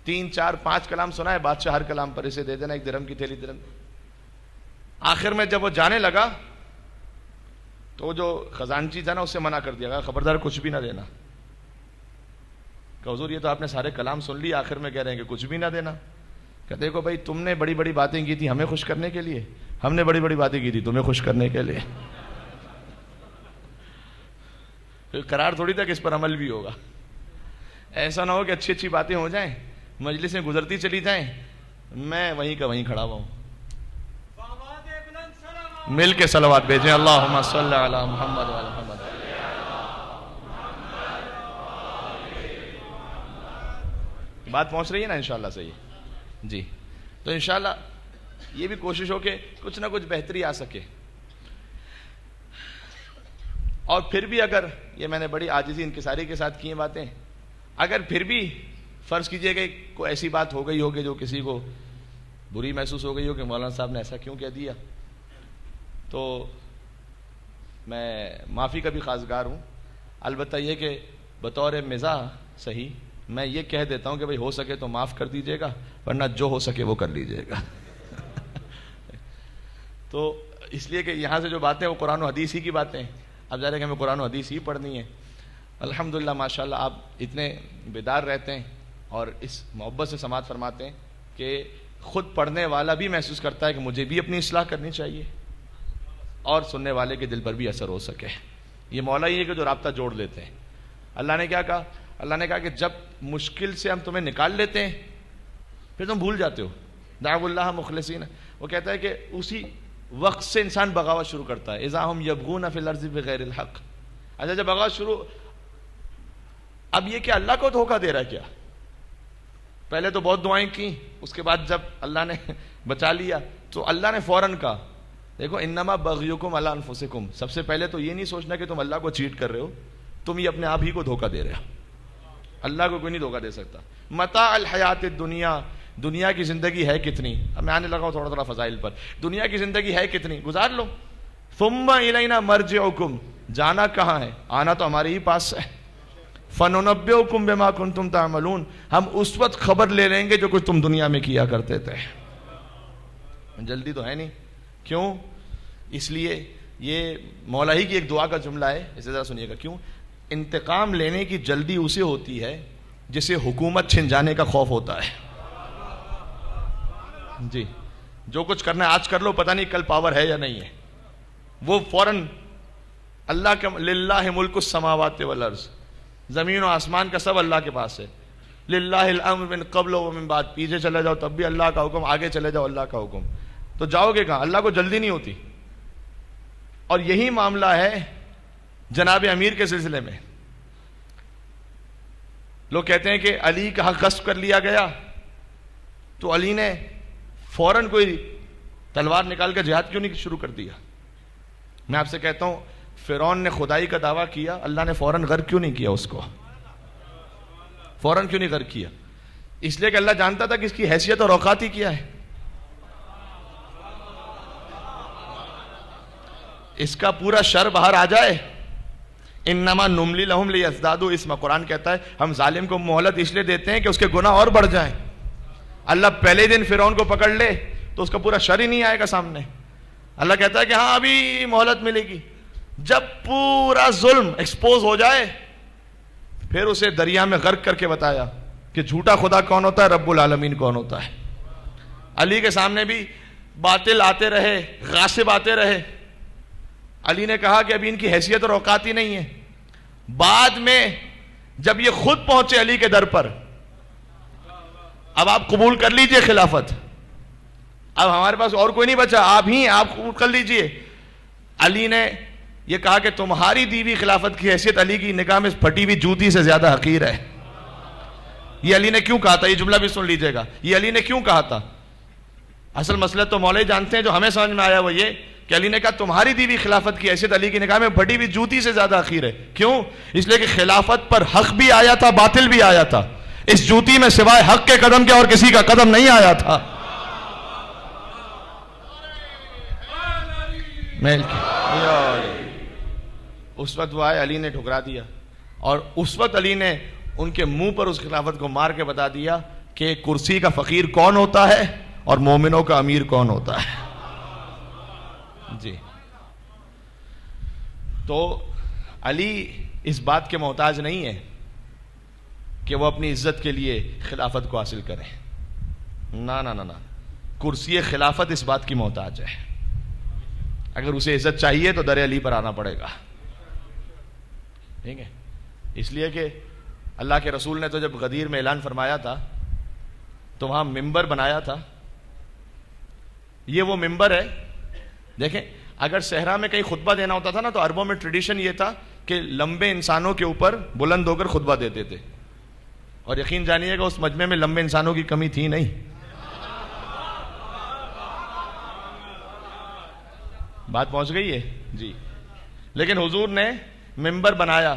3 4 5 کلام سنا ہے بادشاہ، ہر کلام پر اسے دے دینا ایک درہم کی تھیلی. درہم. آخر میں جب وہ جانے لگا تو جو خزانچی تھا نا اسے منع کر دیا، کہا خبردار کچھ بھی نہ دینا. کہ حضور یہ تو آپ نے سارے کلام سن لی، آخر میں کہہ رہے ہیں کہ کچھ بھی نہ دینا. کہ دیکھو بھائی تم نے بڑی بڑی باتیں کی تھی ہمیں خوش کرنے کے لیے، ہم نے بڑی بڑی باتیں کی تھی تمہیں خوش کرنے کے لیے. قرار تھوڑی تھا کہ اس پر عمل بھی ہوگا. ایسا نہ ہو کہ اچھی اچھی باتیں ہو جائیں، مجلسیں گزرتی چلی جائیں، میں وہیں کا وہیں کھڑا ہوا ہوں. مل کے صلوات بھیجیں، اللہم صلی علی محمد وعلی محمد. بات پہنچ رہی ہے نا انشاءاللہ صحیح جی. تو انشاءاللہ یہ بھی کوشش ہو کہ کچھ نہ کچھ بہتری آ سکے. اور پھر بھی اگر یہ میں نے بڑی عاجزی انکساری کے ساتھ کی ہیں باتیں، اگر پھر بھی فرض کیجئے کہ کوئی ایسی بات ہو گئی ہوگی جو کسی کو بری محسوس ہو گئی ہو کہ مولانا صاحب نے ایسا کیوں کہہ دیا، تو میں معافی کا بھی خواستگار ہوں. البتہ یہ کہ بطور مزاح صحیح میں یہ کہہ دیتا ہوں کہ بھئی ہو سکے تو معاف کر دیجئے گا، ورنہ جو ہو سکے وہ کر لیجئے گا. تو اس لیے کہ یہاں سے جو باتیں وہ قرآن و حدیث ہی کی باتیں ہیں. اب ظاہر ہے کہ ہمیں قرآن و حدیث ہی پڑھنی ہے. الحمدللہ ماشاءاللہ آپ اتنے بیدار رہتے ہیں اور اس محبت سے سماعت فرماتے ہیں کہ خود پڑھنے والا بھی محسوس کرتا ہے کہ مجھے بھی اپنی اصلاح کرنی چاہیے اور سننے والے کے دل پر بھی اثر ہو سکے. یہ مولا ہی ہے کہ جو رابطہ جوڑ لیتے ہیں. اللہ نے کیا کہا؟ اللہ نے کہا کہ جب مشکل سے ہم تمہیں نکال لیتے ہیں پھر تم بھول جاتے ہو. دعوا اللہ مخلصین، وہ کہتا ہے کہ اسی وقت سے انسان بغاوت شروع کرتا ہے. اذا ہم یبغون فی الارض بغیر الحق. اچھا جب بغاوت شروع، اب یہ کہ اللہ کو دھوکہ دے رہا ہے کیا؟ پہلے تو بہت دعائیں کی، اس کے بعد جب اللہ نے بچا لیا تو اللہ نے فوراً کہا دیکھو انما بغیکم علی انفسکم. سب سے پہلے تو یہ نہیں سوچنا کہ تم اللہ کو چیٹ کر رہے ہو، تم یہ اپنے آپ ہی کو دھوکہ دے رہے ہو. اللہ کو کوئی نہیں دھوکہ دے سکتا. متاع الحیات الدنیا، دنیا کی زندگی ہے کتنی؟ اب میں آنے لگا ہوں تھوڑا تھوڑا فضائل پر. دنیا کی زندگی ہے کتنی؟ گزار لو. ثم الینا مرجعکم، جانا کہاں ہے؟ آنا تو ہمارے ہی پاس ہے. فننبئکم بما کنتم تعملون، ہم اس وقت خبر لے لیں گے جو کچھ تم دنیا میں کیا کرتے تھے. جلدی تو ہے نہیں. کیوں؟ اس لیے یہ مولا ہی کی ایک دعا کا جملہ ہے، اسے ذرا سنیے گا. کیوں؟ انتقام لینے کی جلدی اسے ہوتی ہے جسے حکومت چھن جانے کا خوف ہوتا ہے. جی جو کچھ کرنا ہے آج کر لو، پتہ نہیں کل پاور ہے یا نہیں ہے. وہ فوراً اللہ کے للہ ملک السماوات والارض، زمین و آسمان کا سب اللہ کے پاس ہے. للہ الامر من قبل و من بعد، پیچھے چلے جاؤ تب بھی اللہ کا حکم، آگے چلے جاؤ اللہ کا حکم. تو جاؤ گے کہاں؟ اللہ کو جلدی نہیں ہوتی. اور یہی معاملہ ہے جناب امیر کے سلسلے میں. لوگ کہتے ہیں کہ علی کا حق غصب کر لیا گیا تو علی نے فوراً کوئی تلوار نکال کر جہاد کیوں نہیں شروع کر دیا؟ میں آپ سے کہتا ہوں فرعون نے خدائی کا دعویٰ کیا، اللہ نے فوراً غرق کیوں نہیں کیا اس کو؟ فوراً کیوں نہیں غرق کیا؟ اس لیے کہ اللہ جانتا تھا کہ اس کی حیثیت اور اوقات ہی کیا ہے. اس کا پورا شر باہر آ جائے. انما نملی لہم لیزدادوا اسما، قرآن کہتا ہے ہم ظالم کو مہلت اس لیے دیتے ہیں کہ اس کے گناہ اور بڑھ جائیں. اللہ پہلے دن فرعون کو پکڑ لے تو اس کا پورا شر ہی نہیں آئے گا سامنے. اللہ کہتا ہے کہ ہاں ابھی مہلت ملے گی. جب پورا ظلم ایکسپوز ہو جائے پھر اسے دریا میں غرق کر کے بتایا کہ جھوٹا خدا کون ہوتا ہے، رب العالمین کون ہوتا ہے. علی کے سامنے بھی باطل آتے رہے، غاصب آتے رہے. علی نے کہا کہ ابھی ان کی حیثیت اور اوقات ہی نہیں ہے. بعد میں جب یہ خود پہنچے علی کے در پر، اب آپ قبول کر لیجئے خلافت، اب ہمارے پاس اور کوئی نہیں بچا، آپ ہی آپ قبول کر لیجئے. علی نے یہ کہا کہ تمہاری دی ہوئی خلافت کی حیثیت علی کی نگاہ میں پھٹی ہوئی جوتی سے زیادہ حقیر ہے. یہ علی نے کیوں کہا تھا؟ یہ جملہ بھی سن لیجئے گا. یہ علی نے کیوں کہا تھا؟ اصل مسئلہ تو مولوی جانتے ہیں، جو ہمیں سمجھ میں آیا وہ یہ کہ علی نے کہا تمہاری دی ہوئی خلافت کی حیثیت علی کی نگاہ میں پھٹی ہوئی جوتی سے زیادہ حقیر ہے. کیوں؟ اس لیے کہ خلافت پر حق بھی آیا تھا، باطل بھی آیا تھا. اس جوتی میں سوائے حق کے قدم کے اور کسی کا قدم نہیں آیا تھا. اس وقت وہ آئے، علی نے ٹھکرا دیا، اور اس وقت علی نے ان کے منہ پر اس خلافت کو مار کے بتا دیا کہ کرسی کا فقیر کون ہوتا ہے اور مومنوں کا امیر کون ہوتا ہے. جی، تو علی اس بات کے محتاج نہیں ہے کہ وہ اپنی عزت کے لیے خلافت کو حاصل کریں. نہ، کرسی خلافت اس بات کی محتاج ہے. اگر اسے عزت چاہیے تو در علی پر آنا پڑے گا. ٹھیک ہے؟ اس لیے کہ اللہ کے رسول نے تو جب غدیر میں اعلان فرمایا تھا تو وہاں ممبر بنایا تھا. یہ وہ ممبر ہے. دیکھیں، اگر صحرا میں کہیں خطبہ دینا ہوتا تھا نا تو عربوں میں ٹریڈیشن یہ تھا کہ لمبے انسانوں کے اوپر بلند ہو کر خطبہ دیتے تھے. اور یقین جانیے گا اس مجمع میں لمبے انسانوں کی کمی تھی نہیں. بات پہنچ گئی ہے جی. لیکن حضور نے ممبر بنایا،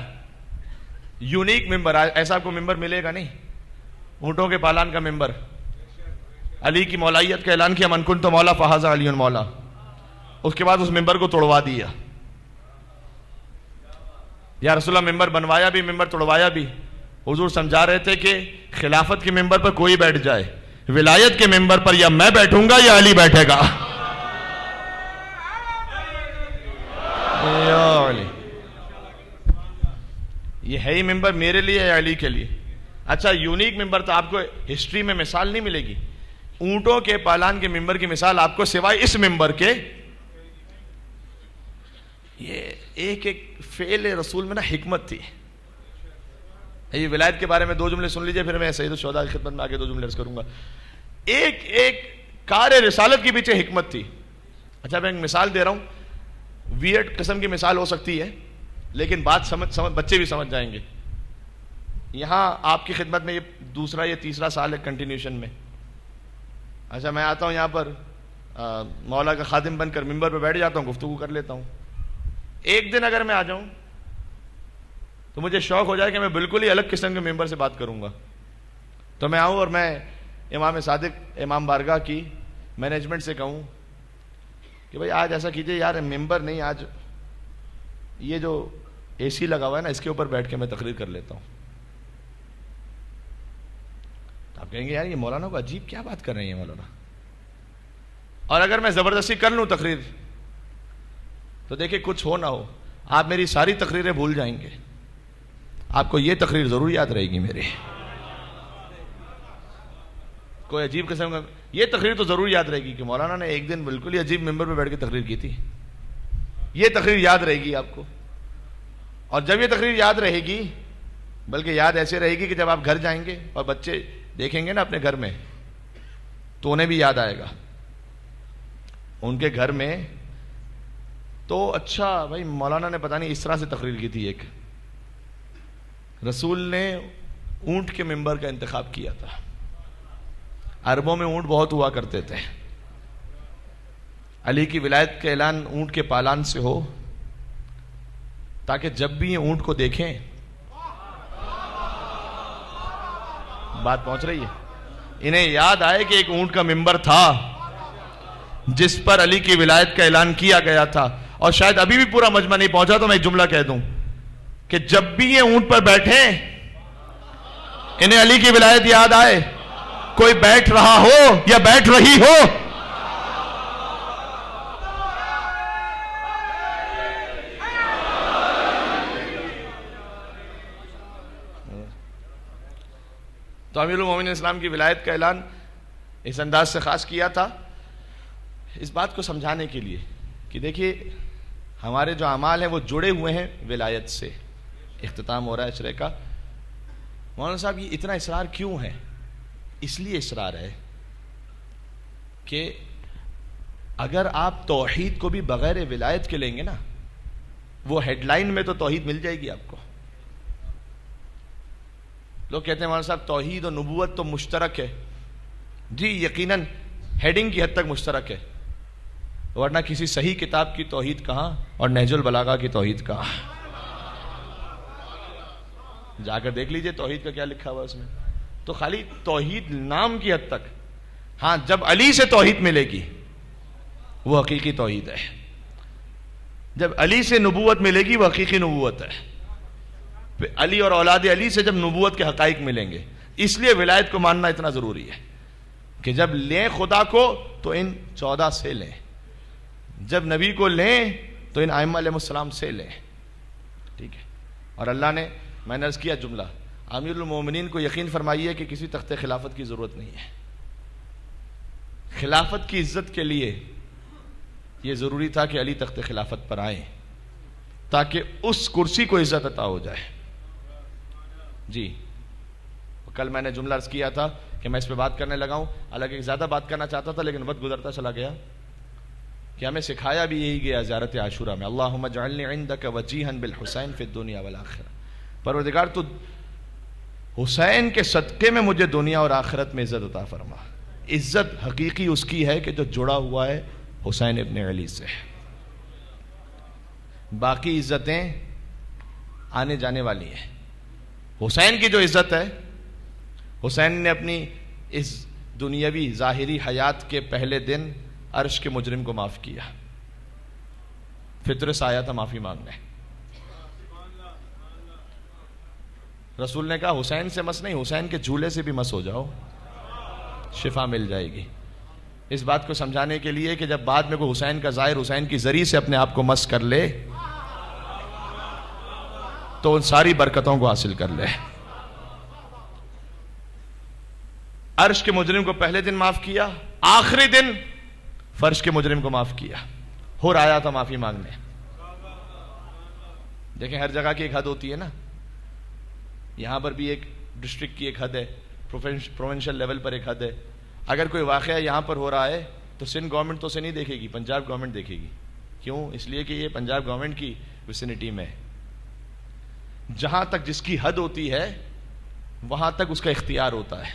یونیک ممبر. ایسا کو ممبر ملے گا نہیں. اونٹوں کے پالان کا ممبر. علی کی مولائیت کا اعلان کیا، من کنت مولا فہذا علی مولا. اس کے بعد اس ممبر کو توڑوا دیا. یا رسول اللہ ممبر بنوایا بھی، ممبر توڑوایا بھی. حضور سمجھا رہے تھے کہ خلافت کے ممبر پر کوئی بیٹھ جائے، ولایت کے ممبر پر یا میں بیٹھوں گا یا علی بیٹھے گا. یہ ہے ہی ممبر میرے لیے یا علی کے لیے. اچھا، یونیک ممبر تو آپ کو ہسٹری میں مثال نہیں ملے گی. اونٹوں کے پالان کے ممبر کی مثال آپ کو سوائے اس ممبر کے. یہ ایک فعل رسول میں نا حکمت تھی. یہ ولایت کے بارے میں 2 جملے سن لیجئے، پھر میں سید الشہداء کی خدمت میں آگے 2 جملے عرض کروں گا. ایک کار رسالت کے پیچھے حکمت تھی. اچھا، میں ایک مثال دے رہا ہوں. ویئرڈ قسم کی مثال ہو سکتی ہے لیکن بات سمجھ بچے بھی سمجھ جائیں گے. یہاں آپ کی خدمت میں یہ تیسرا سال ہے کنٹینیوشن میں. اچھا، میں آتا ہوں یہاں پر مولا کا خادم بن کر ممبر پہ بیٹھ جاتا ہوں، گفتگو کر لیتا ہوں. ایک دن اگر میں آ جاؤں تو مجھے شوق ہو جائے کہ میں بالکل ہی الگ قسم کے ممبر سے بات کروں گا. تو میں آؤں اور میں امام صادق امام بارگاہ کی مینجمنٹ سے کہوں کہ بھائی آج ایسا کیجئے، یار ممبر نہیں، آج یہ جو اے سی لگا ہوا ہے نا اس کے اوپر بیٹھ کے میں تقریر کر لیتا ہوں. تو آپ کہیں گے یار یہ مولانا کو عجیب کیا بات کر رہے ہیں مولانا. اور اگر میں زبردستی کر لوں تقریر تو دیکھیں کچھ ہو نہ ہو آپ میری ساری تقریریں بھول جائیں گے. آپ کو یہ تقریر ضرور یاد رہے گی میری. کوئی عجیب قسم کا یہ تقریر تو ضرور یاد رہے گی کہ مولانا نے ایک دن بالکل ہی عجیب ممبر پہ بیٹھ کے تقریر کی تھی. یہ تقریر یاد رہے گی آپ کو. اور جب یہ تقریر یاد رہے گی، بلکہ یاد ایسے رہے گی کہ جب آپ گھر جائیں گے اور بچے دیکھیں گے نا اپنے گھر میں تو انہیں بھی یاد آئے گا. ان کے گھر میں تو اچھا بھائی مولانا نے پتہ نہیں اس طرح سے تقریر کی تھی. ایک رسول نے اونٹ کے ممبر کا انتخاب کیا تھا. عربوں میں اونٹ بہت ہوا کرتے تھے. علی کی ولایت کا اعلان اونٹ کے پالان سے ہو تاکہ جب بھی یہ اونٹ کو دیکھیں، بات پہنچ رہی ہے، انہیں یاد آئے کہ ایک اونٹ کا ممبر تھا جس پر علی کی ولایت کا اعلان کیا گیا تھا. اور شاید ابھی بھی پورا مجمع نہیں پہنچا تو میں ایک جملہ کہہ دوں کہ جب بھی یہ اونٹ پر بیٹھے انہیں علی کی ولایت یاد آئے. کوئی بیٹھ رہا ہو یا بیٹھ رہی ہو، تو امیر المومنین اسلام کی ولایت کا اعلان اس انداز سے خاص کیا تھا اس بات کو سمجھانے کے لیے کہ دیکھیے ہمارے جو اعمال ہیں وہ جڑے ہوئے ہیں ولایت سے. اختتام ہو رہا ہے اشرے کا. مولانا صاحب یہ اتنا اصرار کیوں ہے؟ اس لیے اصرار ہے کہ اگر آپ توحید کو بھی بغیر ولایت کے لیں گے نا، وہ ہیڈ لائن میں تو توحید مل جائے گی آپ کو. لوگ کہتے ہیں مولانا صاحب توحید اور نبوت تو مشترک ہے. جی یقیناً ہیڈنگ کی حد تک مشترک ہے، ورنہ کسی صحیح کتاب کی توحید کہاں اور نہج البلاغہ کی توحید کہاں. جا کر دیکھ لیجئے توحید کا کیا لکھا ہوا اس میں. تو خالی توحید نام کی حد تک. ہاں جب علی سے توحید ملے گی وہ حقیقی توحید ہے. جب علی سے نبوت ملے گی وہ حقیقی نبوت ہے. علی اور اولاد علی سے جب نبوت کے حقائق ملیں گے. اس لیے ولایت کو ماننا اتنا ضروری ہے کہ جب لیں خدا کو تو ان 14 سے لیں، جب نبی کو لیں تو ان ائمہ علیہ السلام سے لیں. ٹھیک ہے. اور اللہ نے، میں نے عرض کیا جملہ، امیر المومنین کو یقین فرمائیے کہ کسی تخت خلافت کی ضرورت نہیں ہے. خلافت کی عزت کے لیے یہ ضروری تھا کہ علی تخت خلافت پر آئیں تاکہ اس کرسی کو عزت عطا ہو جائے. جی کل میں نے جملہ عرض کیا تھا کہ میں اس پہ بات کرنے لگا ہوں، حالانکہ زیادہ بات کرنا چاہتا تھا لیکن وقت گزرتا چلا گیا، کہ ہمیں سکھایا بھی یہی گیا زیارت عاشورہ میں، اللہم اجعلنی عندک وجیہا بالحسین فی الدنیا والآخرہ. پروردگار تو حسین کے صدقے میں مجھے دنیا اور آخرت میں عزت عطا فرما. عزت حقیقی اس کی ہے کہ جو جڑا ہوا ہے حسین ابن علی سے. باقی عزتیں آنے جانے والی ہیں. حسین کی جو عزت ہے، حسین نے اپنی اس دنیاوی ظاہری حیات کے پہلے دن عرش کے مجرم کو معاف کیا. فطرت سے آیا تھا معافی مانگنے. رسول نے کہا حسین سے مس نہیں، حسین کے جھولے سے بھی مس ہو جاؤ، شفا مل جائے گی. اس بات کو سمجھانے کے لیے کہ جب بعد میں کوئی حسین کا ظاہر حسین کی ذریعے سے اپنے آپ کو مس کر لے تو ان ساری برکتوں کو حاصل کر لے. عرش کے مجرم کو پہلے دن معاف کیا، آخری دن فرش کے مجرم کو معاف کیا. ہو آیا تھا معافی مانگنے. دیکھیں ہر جگہ کی ایک حد ہوتی ہے نا. یہاں پر بھی ایک ڈسٹرکٹ کی ایک حد ہے، پروونشل لیول پر ایک حد ہے. اگر کوئی واقعہ یہاں پر ہو رہا ہے تو سندھ گورنمنٹ تو اسے نہیں دیکھے گی، پنجاب گورنمنٹ دیکھے گی. کیوں؟ اس لیے کہ یہ پنجاب گورنمنٹ کی وسینٹی میں. جہاں تک جس کی حد ہوتی ہے وہاں تک اس کا اختیار ہوتا ہے.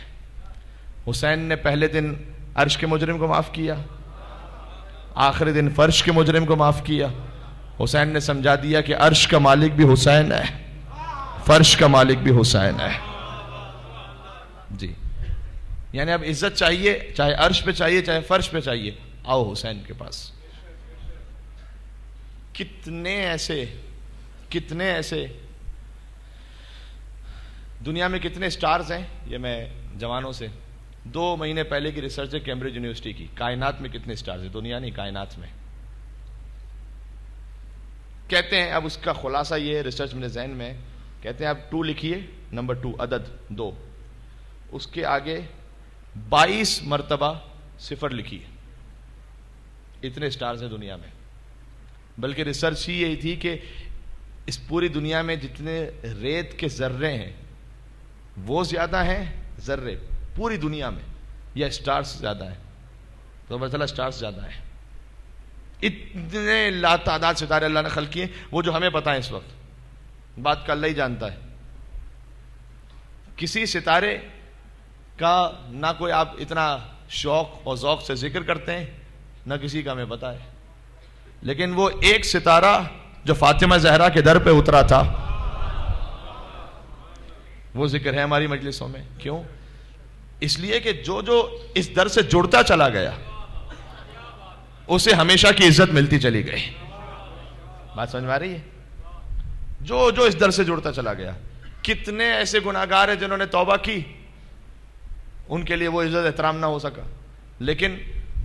حسین نے پہلے دن عرش کے مجرم کو معاف کیا، آخری دن فرش کے مجرم کو معاف کیا. حسین نے سمجھا دیا کہ عرش کا مالک بھی حسین ہے، فرش کا مالک بھی حسین ہے. جی یعنی اب عزت چاہیے، چاہے عرش پہ چاہیے چاہے فرش پہ چاہیے، آؤ حسین کے پاس. کتنے ایسے دنیا میں کتنے سٹارز ہیں. یہ میں جوانوں سے 2 مہینے پہلے کی ریسرچ ہے کیمبرج یونیورسٹی کی. کائنات میں کتنے سٹارز ہیں، دنیا نہیں کائنات میں. کہتے ہیں اب اس کا خلاصہ یہ ہے، ریسرچ میرے ذہن میں کہتے ہیں اب 2 لکھیے، نمبر 2 عدد 2، اس کے آگے 22 مرتبہ 0 لکھیے. اتنے سٹارز ہیں دنیا میں. بلکہ ریسرچ ہی یہی تھی کہ اس پوری دنیا میں جتنے ریت کے ذرے ہیں وہ زیادہ ہیں ذرے پوری دنیا میں، یا سٹارز زیادہ ہیں. تو پتہ چلا سٹارز زیادہ ہیں. اتنے لا تعداد ستارے اللہ نے خلق کیے، وہ جو ہمیں پتہ ہے اس وقت، بات کا اللہ ہی جانتا ہے. کسی ستارے کا نہ کوئی آپ اتنا شوق اور ذوق سے ذکر کرتے ہیں، نہ کسی کا ہمیں پتہ ہے. لیکن وہ ایک ستارہ جو فاطمہ زہرا کے در پہ اترا تھا وہ ذکر ہے ہماری مجلسوں میں. کیوں؟ اس لیے کہ جو اس در سے جڑتا چلا گیا اسے ہمیشہ کی عزت ملتی چلی گئی. بات سمجھ میں آ رہی ہے؟ جو اس در سے جڑتا چلا گیا. کتنے ایسے گناہگار ہیں جنہوں نے توبہ کی، ان کے لیے وہ عزت احترام نہ ہو سکا. لیکن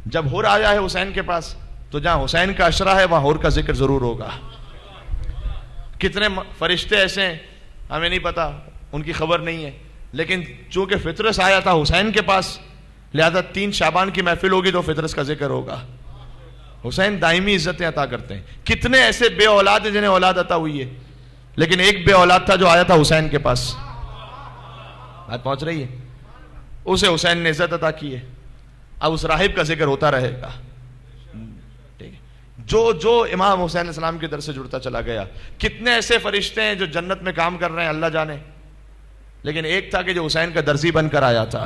جب حور آیا ہے حسین کے پاس تو جہاں حسین کا عشرہ ہے وہاں حور کا ذکر ضرور ہوگا. کتنے فرشتے ایسے ہیں ہمیں نہیں پتا، ان کی خبر نہیں ہے، لیکن چونکہ فطرس آیا تھا حسین کے پاس لہذا 3 شعبان کی محفل ہوگی تو فطرس کا ذکر ہوگا. حسین دائمی عزتیں عطا کرتے ہیں. کتنے ایسے بے اولاد ہیں جنہیں اولاد عطا ہوئی ہے، لیکن ایک بے اولاد تھا جو آیا تھا حسین کے پاس. بات پہنچ رہی ہے؟ اسے حسین نے عزت عطا کی ہے. اب اس راہب کا ذکر ہوتا رہے گا. جو امام حسین علیہ السلام کے در سے جڑتا چلا گیا. کتنے ایسے فرشتے ہیں جو جنت میں کام کر رہے ہیں اللہ جانے، لیکن ایک تھا کہ جو حسین کا درزی بن کر آیا تھا،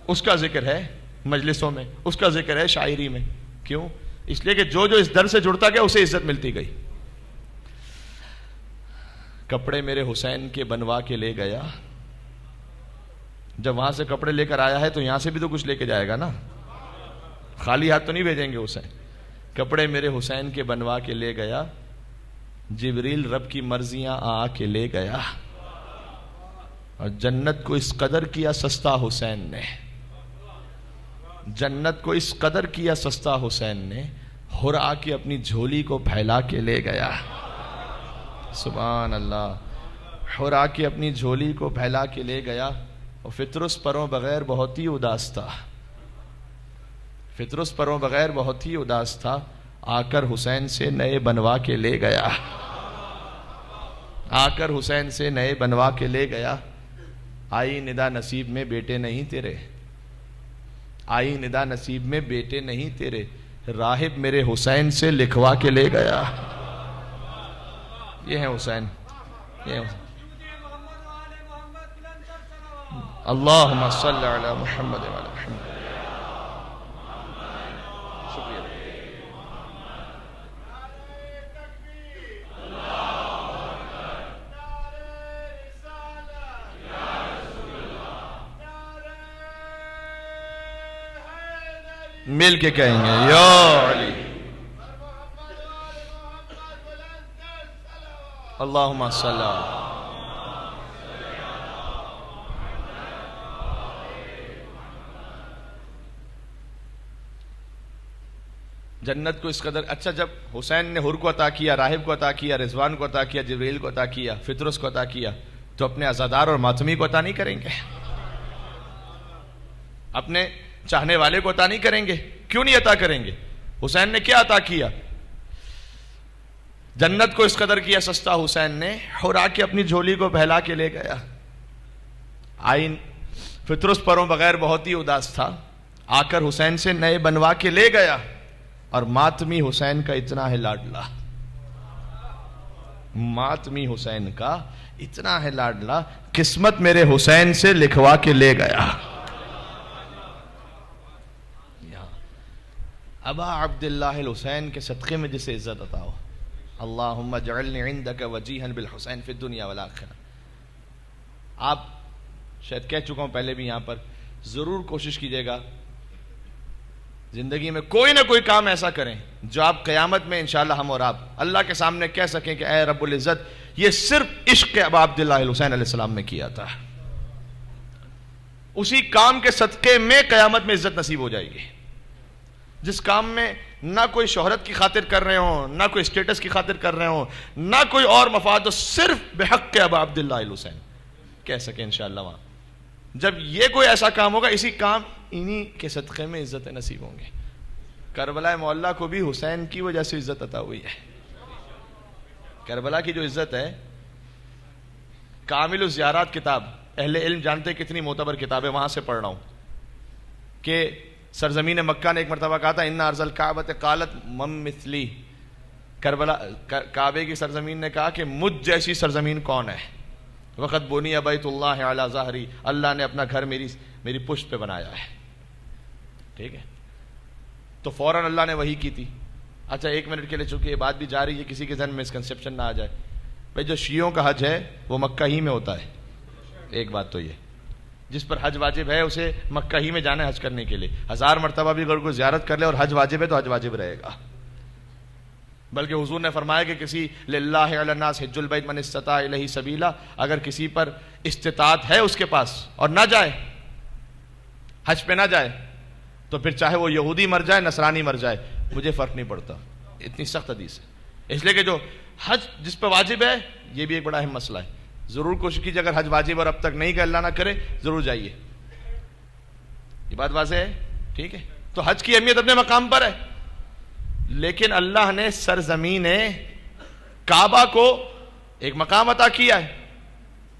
اس کا ذکر ہے مجلسوں میں، اس کا ذکر ہے شاعری میں. کیوں؟ اس لیے کہ جو اس در سے جڑتا گیا اسے عزت ملتی گئی. کپڑے میرے حسین کے بنوا کے لے گیا. جب وہاں سے کپڑے لے کر آیا ہے تو یہاں سے بھی تو کچھ لے کے جائے گا نا، خالی ہاتھ تو نہیں بھیجیں گے حسین. کپڑے میرے حسین کے بنوا کے لے گیا، جبریل رب کی مرضیاں آ کے لے گیا. اور جنت کو اس قدر کیا سستا حسین نے، جنت کو اس قدر کیا سستا حسین نے، حور آ کے اپنی جھولی کو پھیلا کے لے گیا. سبحان اللہ. حور آ کے اپنی جھولی کو پھیلا کے لے گیا. اور فطرس پروں بغیر بہت ہی اداس تھا، فطرس پروں بغیر بہت ہی اداس تھا. آ کر حسین سے نئے بنوا کے لے گیا، آ کر حسین سے نئے بنوا کے لے گیا. آئی ندا نصیب میں بیٹے نہیں تیرے، آئی ندا نصیب میں بیٹے نہیں تیرے، راہب میرے حسین سے لکھوا کے لے گیا. یہ ہے حسین، یہ ہے حسین. اللہم صلی علی محمد وعلی محمد. شکریہ. مل کے کہیں گے یا علی. اللہم صلی علی. جنت کو اس قدر. اچھا، جب حسین نے حور کو عطا کیا، راہب کو عطا کیا، رضوان کو عطا کیا، جبریل کو عطا کیا، فطرس کو عطا کیا، تو اپنے عزادار اور ماتمی کو عطا نہیں کریں گے؟ اپنے چاہنے والے کو عطا نہیں کریں گے؟ کیوں نہیں عطا کریں گے؟ حسین نے کیا عطا کیا؟ جنت کو اس قدر کیا سستا حسین نے، حور آ کے اپنی جھولی کو پھیلا کے لے گیا. آئین فطرس پروں بغیر بہت ہی اداس تھا، آ کر حسین سے نئے بنوا کے لے گیا. اور ماتمی حسین کا اتنا ہے لاڈلا، ماتمی حسین کا اتنا ہے لاڈلا، قسمت میرے حسین سے لکھوا کے لے گیا. ابا عبداللہ الحسین کے صدقے میں جسے عزت عطا ہو. اللہم اجعلنی عندک وجیہا بالحسین فی الدنیا والآخرہ. آپ شاید کہہ چکا ہوں پہلے بھی یہاں پر، ضرور کوشش کیجئے گا زندگی میں کوئی نہ کوئی کام ایسا کریں جو آپ قیامت میں انشاءاللہ ہم اور آپ اللہ کے سامنے کہہ سکیں کہ اے رب العزت یہ صرف عشق ابا عبداللہ الحسین علیہ السلام میں کیا تھا. اسی کام کے صدقے میں قیامت میں عزت نصیب ہو جائے گی. جس کام میں نہ کوئی شہرت کی خاطر کر رہے ہوں، نہ کوئی اسٹیٹس کی خاطر کر رہے ہوں، نہ کوئی اور مفاد ہو، صرف بحق ابا عبداللہ الحسین کہہ سکیں انشاءاللہ وہاں. جب یہ کوئی ایسا کام ہوگا، اسی کام انہی کے صدقے میں عزت نصیب ہوں گے. کربلا معلیٰ کو بھی حسین کی وجہ سے عزت عطا ہوئی ہے. کربلا کی جو عزت ہے، کامل الزیارات کتاب، اہل علم جانتے کتنی معتبر کتاب ہے، وہاں سے پڑھ رہا ہوں کہ سرزمین مکہ نے ایک مرتبہ کہا تھا ان ارض الکعبۃ قالت من مثلی. کربلا کعبے کی سرزمین نے کہا کہ مجھ جیسی سرزمین کون ہے. وقت بنی بیت اللہ علی ظہری، اللہ نے اپنا گھر میری پشت پہ بنایا ہے. ٹھیک ہے، تو فوراً اللہ نے وحی کی تھی. اچھا، ایک منٹ کے لیے چونکہ یہ بات بھی جا رہی ہے، کسی کے ذہن میں مسکنسیپشن نہ آ جائے. بھائی جو شیعوں کا حج ہے وہ مکہ ہی میں ہوتا ہے. ایک بات تو یہ، جس پر حج واجب ہے اسے مکہ ہی میں جانا ہے حج کرنے کے لیے. 1000 مرتبہ بھی اگر کوئی زیارت کر لے اور حج واجب ہے تو حج واجب رہے گا. بلکہ حضور نے فرمایا کہ کسی للہ علی الناس حج البیت من استطاع الیہ سبیلا، اگر کسی پر استطاعت ہے اس کے پاس اور نہ جائے، حج پہ نہ جائے، تو پھر چاہے وہ یہودی مر جائے نصرانی مر جائے، مجھے فرق نہیں پڑتا. اتنی سخت حدیث ہے. اس لیے کہ جو حج جس پہ واجب ہے، یہ بھی ایک بڑا اہم مسئلہ ہے. ضرور کوشش کیجیے اگر حج واجب اور اب تک نہیں کہ اللہ نہ کرے ضرور جائیے. یہ بات واضح ہے؟ ٹھیک ہے. تو حج کی اہمیت اپنے مقام پر ہے، لیکن اللہ نے سرزمین کعبہ کو ایک مقام عطا کیا ہے،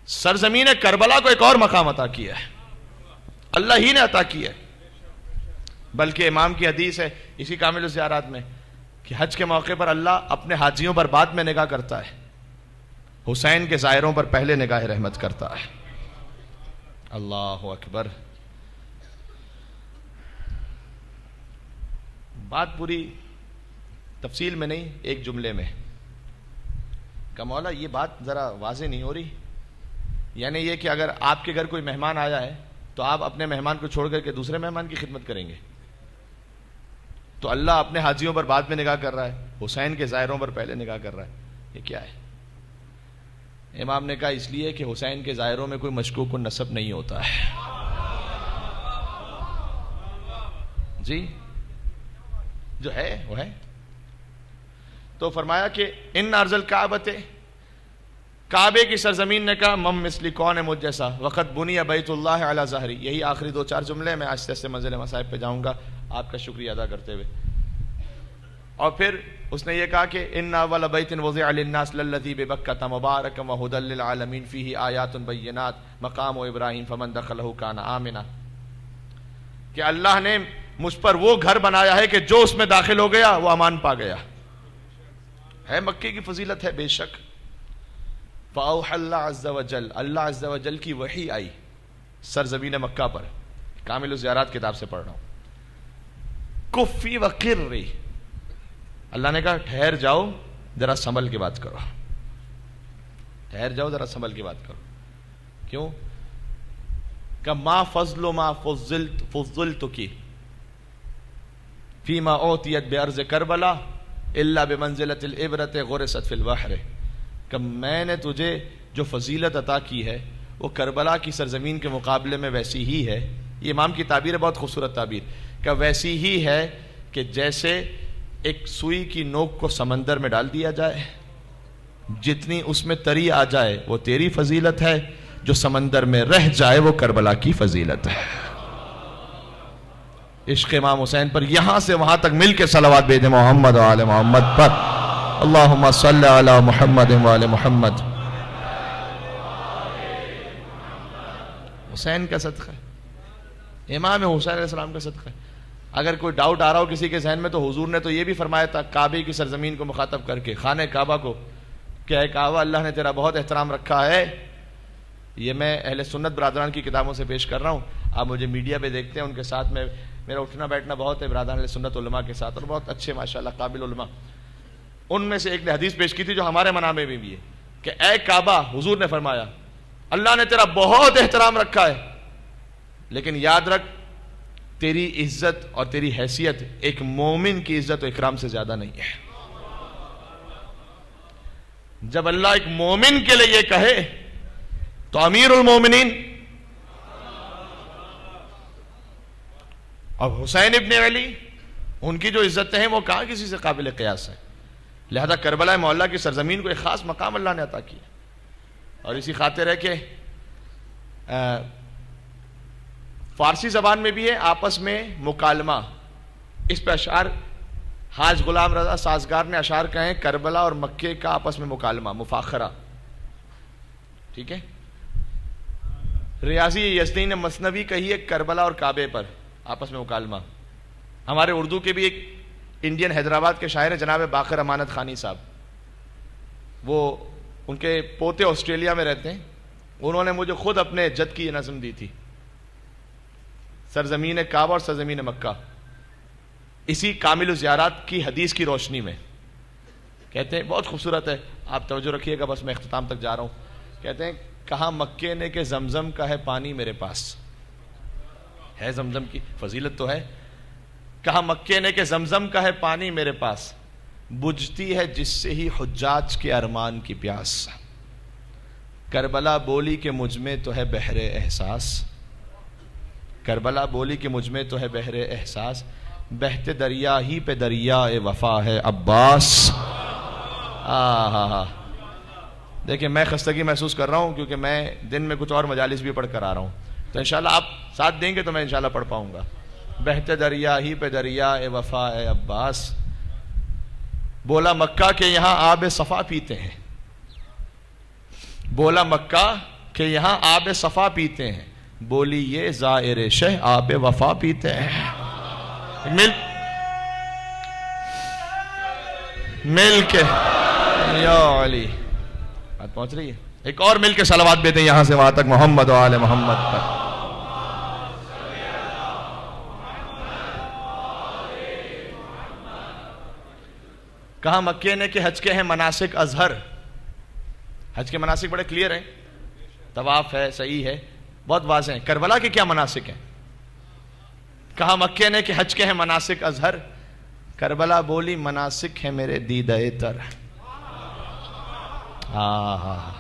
سرزمین کربلا کو ایک اور مقام عطا کیا ہے. اللہ ہی نے عطا کیا ہے. بلکہ امام کی حدیث ہے اسی کامل الزیارات میں کہ حج کے موقع پر اللہ اپنے حاجیوں پر بعد میں نگاہ کرتا ہے، حسین کے زائروں پر پہلے نگاہ رحمت کرتا ہے۔ اللہ اکبر۔ بات پوری تفصیل میں نہیں، ایک جملے میں کہ مولا یہ بات ذرا واضح نہیں ہو رہی، یعنی یہ کہ اگر آپ کے گھر کوئی مہمان آیا ہے تو آپ اپنے مہمان کو چھوڑ کر کے دوسرے مہمان کی خدمت کریں گے، تو اللہ اپنے حاجیوں پر بعد میں نگاہ کر رہا ہے، حسین کے زائروں پر پہلے نگاہ کر رہا ہے، یہ کیا ہے؟ امام نے کہا اس لیے کہ حسین کے زائروں میں کوئی مشکوک النسب نہیں ہوتا ہے۔ جی جو ہے وہ ہے۔ تو فرمایا کہ ان ارض الکعبۃ، کعبے کی سرزمین نے کہا مم مثلی، کون ہے مجھ جیسا، وقت بنی بیت اللہ علی ظہری۔ یہی آخری 2-4 جملے، میں آہستہ آہستہ منزل مصائب پہ جاؤں گا آپ کا شکریہ ادا کرتے ہوئے۔ اور پھر اس نے یہ کہا کہ ان اول بیت وضع للناس للذی ببکۃ مبارکا وہدی للعالمین فیہ آیات بینات مقام ابراہیم فمن دخلہ کان آمنا، کہ اللہ نے مجھ پر وہ گھر بنایا ہے کہ جو اس میں داخل ہو گیا وہ امان پا گیا ہے۔ مکے کی فضیلت ہے بے شک۔ فاوحى اللہ عز وجل، اللہ عز وجل کی وحی آئی سرزمین مکہ پر، کامل الزیارات کتاب سے پڑھ رہا ہوں، کفی وقری، اللہ نے کہا ٹھہر جاؤ ذرا سنبھل کے بات کرو، ٹھہر جاؤ ذرا سنبھل کے بات کرو۔ کیوں کہ ما فضل ما فضلت کی فیما اوتیت بارض کربلا الا بمنزلۃ العبرۃ غرست فی البحر، کہ میں نے تجھے جو فضیلت عطا کی ہے وہ کربلا کی سرزمین کے مقابلے میں ویسی ہی ہے۔ یہ امام کی تعبیر ہے، بہت خوبصورت تعبیر، کہ ویسی ہی ہے کہ جیسے ایک سوئی کی نوک کو سمندر میں ڈال دیا جائے، جتنی اس میں تری آ جائے وہ تیری فضیلت ہے، جو سمندر میں رہ جائے وہ کربلا کی فضیلت ہے۔ عشق امام حسین پر یہاں سے وہاں تک مل کے صلوات بھیجیں محمد و آل محمد پر، اللہم صلی علی محمد و آل محمد۔ حسین کا صدقہ ہے، امام حسین علیہ السلام کا صدقہ ہے۔ اگر کوئی ڈاؤٹ آ رہا ہو کسی کے ذہن میں تو حضور نے تو یہ بھی فرمایا تھا کعبے کی سرزمین کو مخاطب کر کے، خانہ کعبہ کو، کہ اے کعبہ اللہ نے تیرا بہت احترام رکھا ہے۔ یہ میں اہل سنت برادران کی کتابوں سے پیش کر رہا ہوں، آپ مجھے میڈیا پہ دیکھتے ہیں، ان کے ساتھ میں میرا اٹھنا بیٹھنا بہت ہے برادران اہل سنت علماء کے ساتھ، اور بہت اچھے ماشاءاللہ قابل علماء۔ ان میں سے ایک نے حدیث پیش کی تھی جو ہمارے منامے میں بھی ہے کہ اے کعبہ، حضور نے فرمایا اللہ نے تیرا بہت احترام رکھا ہے، لیکن یاد رکھ تیری عزت اور تیری حیثیت ایک مومن کی عزت و اکرام سے زیادہ نہیں ہے۔ جب اللہ ایک مومن کے لیے یہ کہے تو امیر المومنین اور حسین ابن علی، ان کی جو عزتیں ہیں وہ کہاں کسی سے قابل قیاس ہے۔ لہذا کربلا معلّہ کی سرزمین کو ایک خاص مقام اللہ نے عطا کیا، اور اسی خاطر ہے کہ فارسی زبان میں بھی ہے آپس میں مکالمہ، اس پہ اشعار حاج غلام رضا سازگار نے اشعار کہے ہیں کربلا اور مکے کا آپس میں مکالمہ، مفاخرہ، ٹھیک ہے۔ ریاضی یزدی نے مثنوی کہی ہے کربلا اور کعبے پر آپس میں مکالمہ۔ ہمارے اردو کے بھی ایک انڈین حیدرآباد کے شاعر ہیں جناب باقر امانت خانی صاحب، وہ ان کے پوتے آسٹریلیا میں رہتے ہیں، انہوں نے مجھے خود اپنے جد کی یہ نظم دی تھی، سرزمین کعبہ اور سرزمین مکہ، اسی کامل الزیارات کی حدیث کی روشنی میں کہتے ہیں، بہت خوبصورت ہے، آپ توجہ رکھیے گا، بس میں اختتام تک جا رہا ہوں۔ کہتے ہیں کہا مکے نے کہ زمزم کا ہے پانی میرے پاس، ہے زمزم کی فضیلت تو ہے، کہا مکے نے کہ زمزم کا ہے پانی میرے پاس، بجھتی ہے جس سے ہی حجاج کے ارمان کی پیاس، کربلا بولی کہ مجھ میں تو ہے بحر احساس، کربلا بولی کہ مجھ میں تو ہے بحر احساس، بہتے دریا ہی پہ دریائے وفا ہے عباس۔ دیکھیں میں خستگی محسوس کر رہا ہوں کیونکہ میں دن میں کچھ اور مجالس بھی پڑھ کر آ رہا ہوں، تو انشاءاللہ آپ ساتھ دیں گے تو میں انشاءاللہ پڑھ پاؤں گا۔ بہتے دریا ہی پہ دریائے وفا ہے عباس، بولا مکہ کے یہاں آب صفا پیتے ہیں، بولا مکہ کہ یہاں آب صفا پیتے ہیں، بولی یہ زائر شہ آب وفا پیتے ہیں۔ مل کے یا علی بات پہنچ رہی ہے. ایک اور مل کے صلوات دیتے ہیں یہاں سے وہاں تک محمد و آل محمد پر. کہا مکے نے کہ حج کے ہیں مناسک ازہر. حج کے مناسک بڑے کلیئر ہیں, طواف ہے, صحیح ہے, بہت واضح ہیں. کربلا کے کیا مناسک ہیں؟ کہا مکے نے کہ حج کے ہیں مناسک ازہر. کربلا بولی مناسک ہے میرے دیدہ تر. ہاں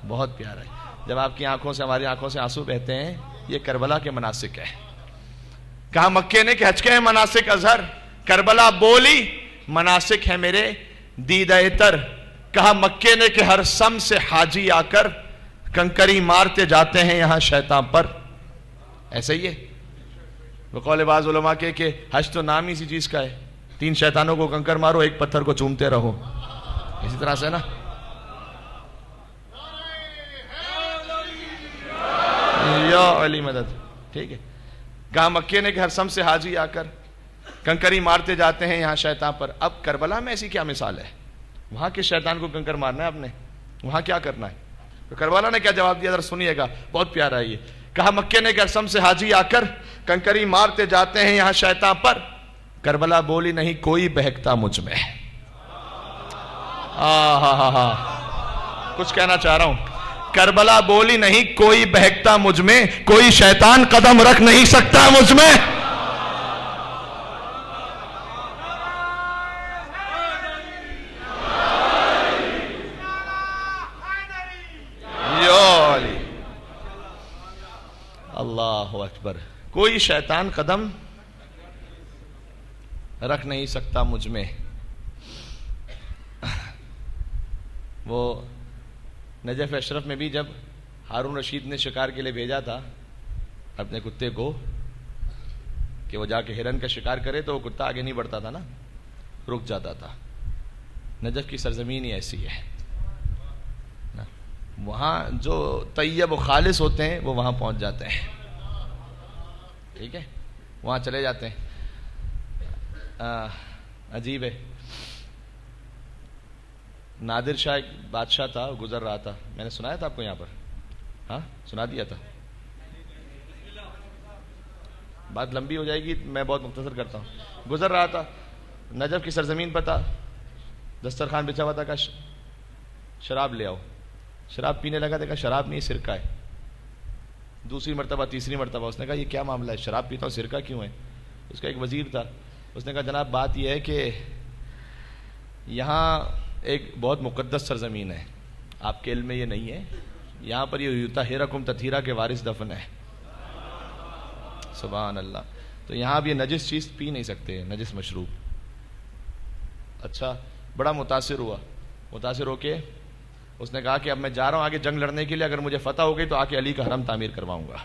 بہت پیارا ہے. جب آپ کی آنکھوں سے ہماری آنکھوں سے آنسو بہتے ہیں, یہ کربلا کے مناسک ہے. کہا مکے نے کہ حج کے ہیں مناسک ازہر. کربلا بولی مناسک ہے میرے دیدہ تر. کہا مکے نے کہ ہر سم سے حاجی آ کر کنکری مارتے جاتے ہیں یہاں شیطان پر. ایسا ہی ہے بقول بعض علماء کے کہ حج تو نام ہی اسی چیز کا ہے, 3 شیطانوں کو کنکر مارو, ایک پتھر کو چومتے رہو. اسی طرح سے نا یا علی مدد. ٹھیک ہے. کہا مکے نے کہ ہر سم سے حاجی آ کر کنکری مارتے جاتے ہیں یہاں شیطان پر. اب کربلا میں ایسی کیا مثال ہے؟ وہاں کے شیطان کو کنکر مارنا ہے آپ نے, وہاں کیا کرنا ہے؟ تو کربلا نے کیا جواب دیا ذرا سنیے گا, بہت پیارا ہے یہ. کہا مکے نے کہ ہر سم سے حاجی آ کر کنکری مارتے جاتے ہیں یہاں شیطان پر. کربلا بولی نہیں کوئی بہکتا مجھ میں. کچھ کہنا چاہ رہا ہوں. کربلا بولی نہیں کوئی بہکتا مجھ میں, کوئی شیطان قدم رکھ نہیں سکتا مجھ میں. اللہ اکبر. کوئی شیطان قدم رکھ نہیں سکتا مجھ میں. وہ نجف اشرف میں بھی جب ہارون رشید نے شکار کے لیے بھیجا تھا اپنے کتے کو کہ وہ جا کے ہرن کا شکار کرے, تو وہ کتا آگے نہیں بڑھتا تھا نا, رک جاتا تھا. نجف کی سرزمین ہی ایسی ہے, وہاں جو طیب و خالص ہوتے ہیں وہ وہاں پہنچ جاتے ہیں. ٹھیک ہے, وہاں چلے جاتے ہیں. عجیب ہے, نادر شاہ ایک بادشاہ تھا, وہ گزر رہا تھا. میں نے سنایا تھا آپ کو یہاں پر, ہاں سنا دیا تھا. بات لمبی ہو جائے گی, میں بہت مختصر کرتا ہوں. گزر رہا تھا, نجف کی سرزمین پر تھا, دسترخوان بچھا ہوا تھا, کہا شراب لے آؤ. شراب پینے لگا, دیکھا شراب نہیں سرکہ ہے. دوسری مرتبہ, تیسری مرتبہ اس نے کہا یہ کیا معاملہ ہے, شراب پیتا ہوں سرکہ کیوں ہے؟ اس کا ایک وزیر تھا, اس نے کہا جناب بات یہ ہے کہ یہاں ایک بہت مقدس سرزمین ہے, آپ کے علم میں یہ نہیں ہے, یہاں پر یہ یطہرکم تطہیرا کے وارث دفن ہے. سبحان اللہ. تو یہاں اب یہ نجس چیز پی نہیں سکتے, نجس مشروب. اچھا, بڑا متاثر ہوا. متاثر ہو کے اس نے کہا کہ اب میں جا رہا ہوں آگے جنگ لڑنے کے لیے, اگر مجھے فتح ہو گئی تو آ کے علی کا حرم تعمیر کرواؤں گا.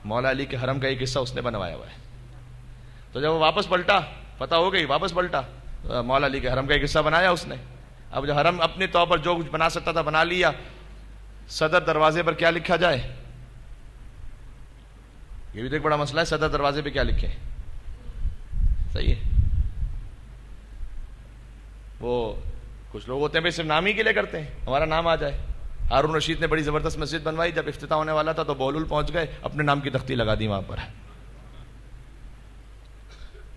مولا علی کے حرم کا ایک حصہ اس نے بنوایا ہوا ہے. تو جب وہ واپس پلٹا, فتح ہو گئی, واپس پلٹا, مولا علی کے حرم کا ایک حصہ بنایا اس نے. اب جو حرم اپنے طور پر جو کچھ بنا سکتا تھا بنا لیا. صدر دروازے پر کیا لکھا جائے, یہ بھی تو ایک بڑا مسئلہ ہے, صدر دروازے پہ کیا لکھے. صحیح ہے, وہ کچھ لوگ ہوتے ہیں صرف نام ہی کے لیے کرتے ہیں, ہمارا نام آ جائے. ہارون رشید نے بڑی زبردست مسجد بنوائی, جب افتتاح ہونے والا تھا تو بہلول پہنچ گئے, اپنے نام کی تختی لگا دی وہاں پر.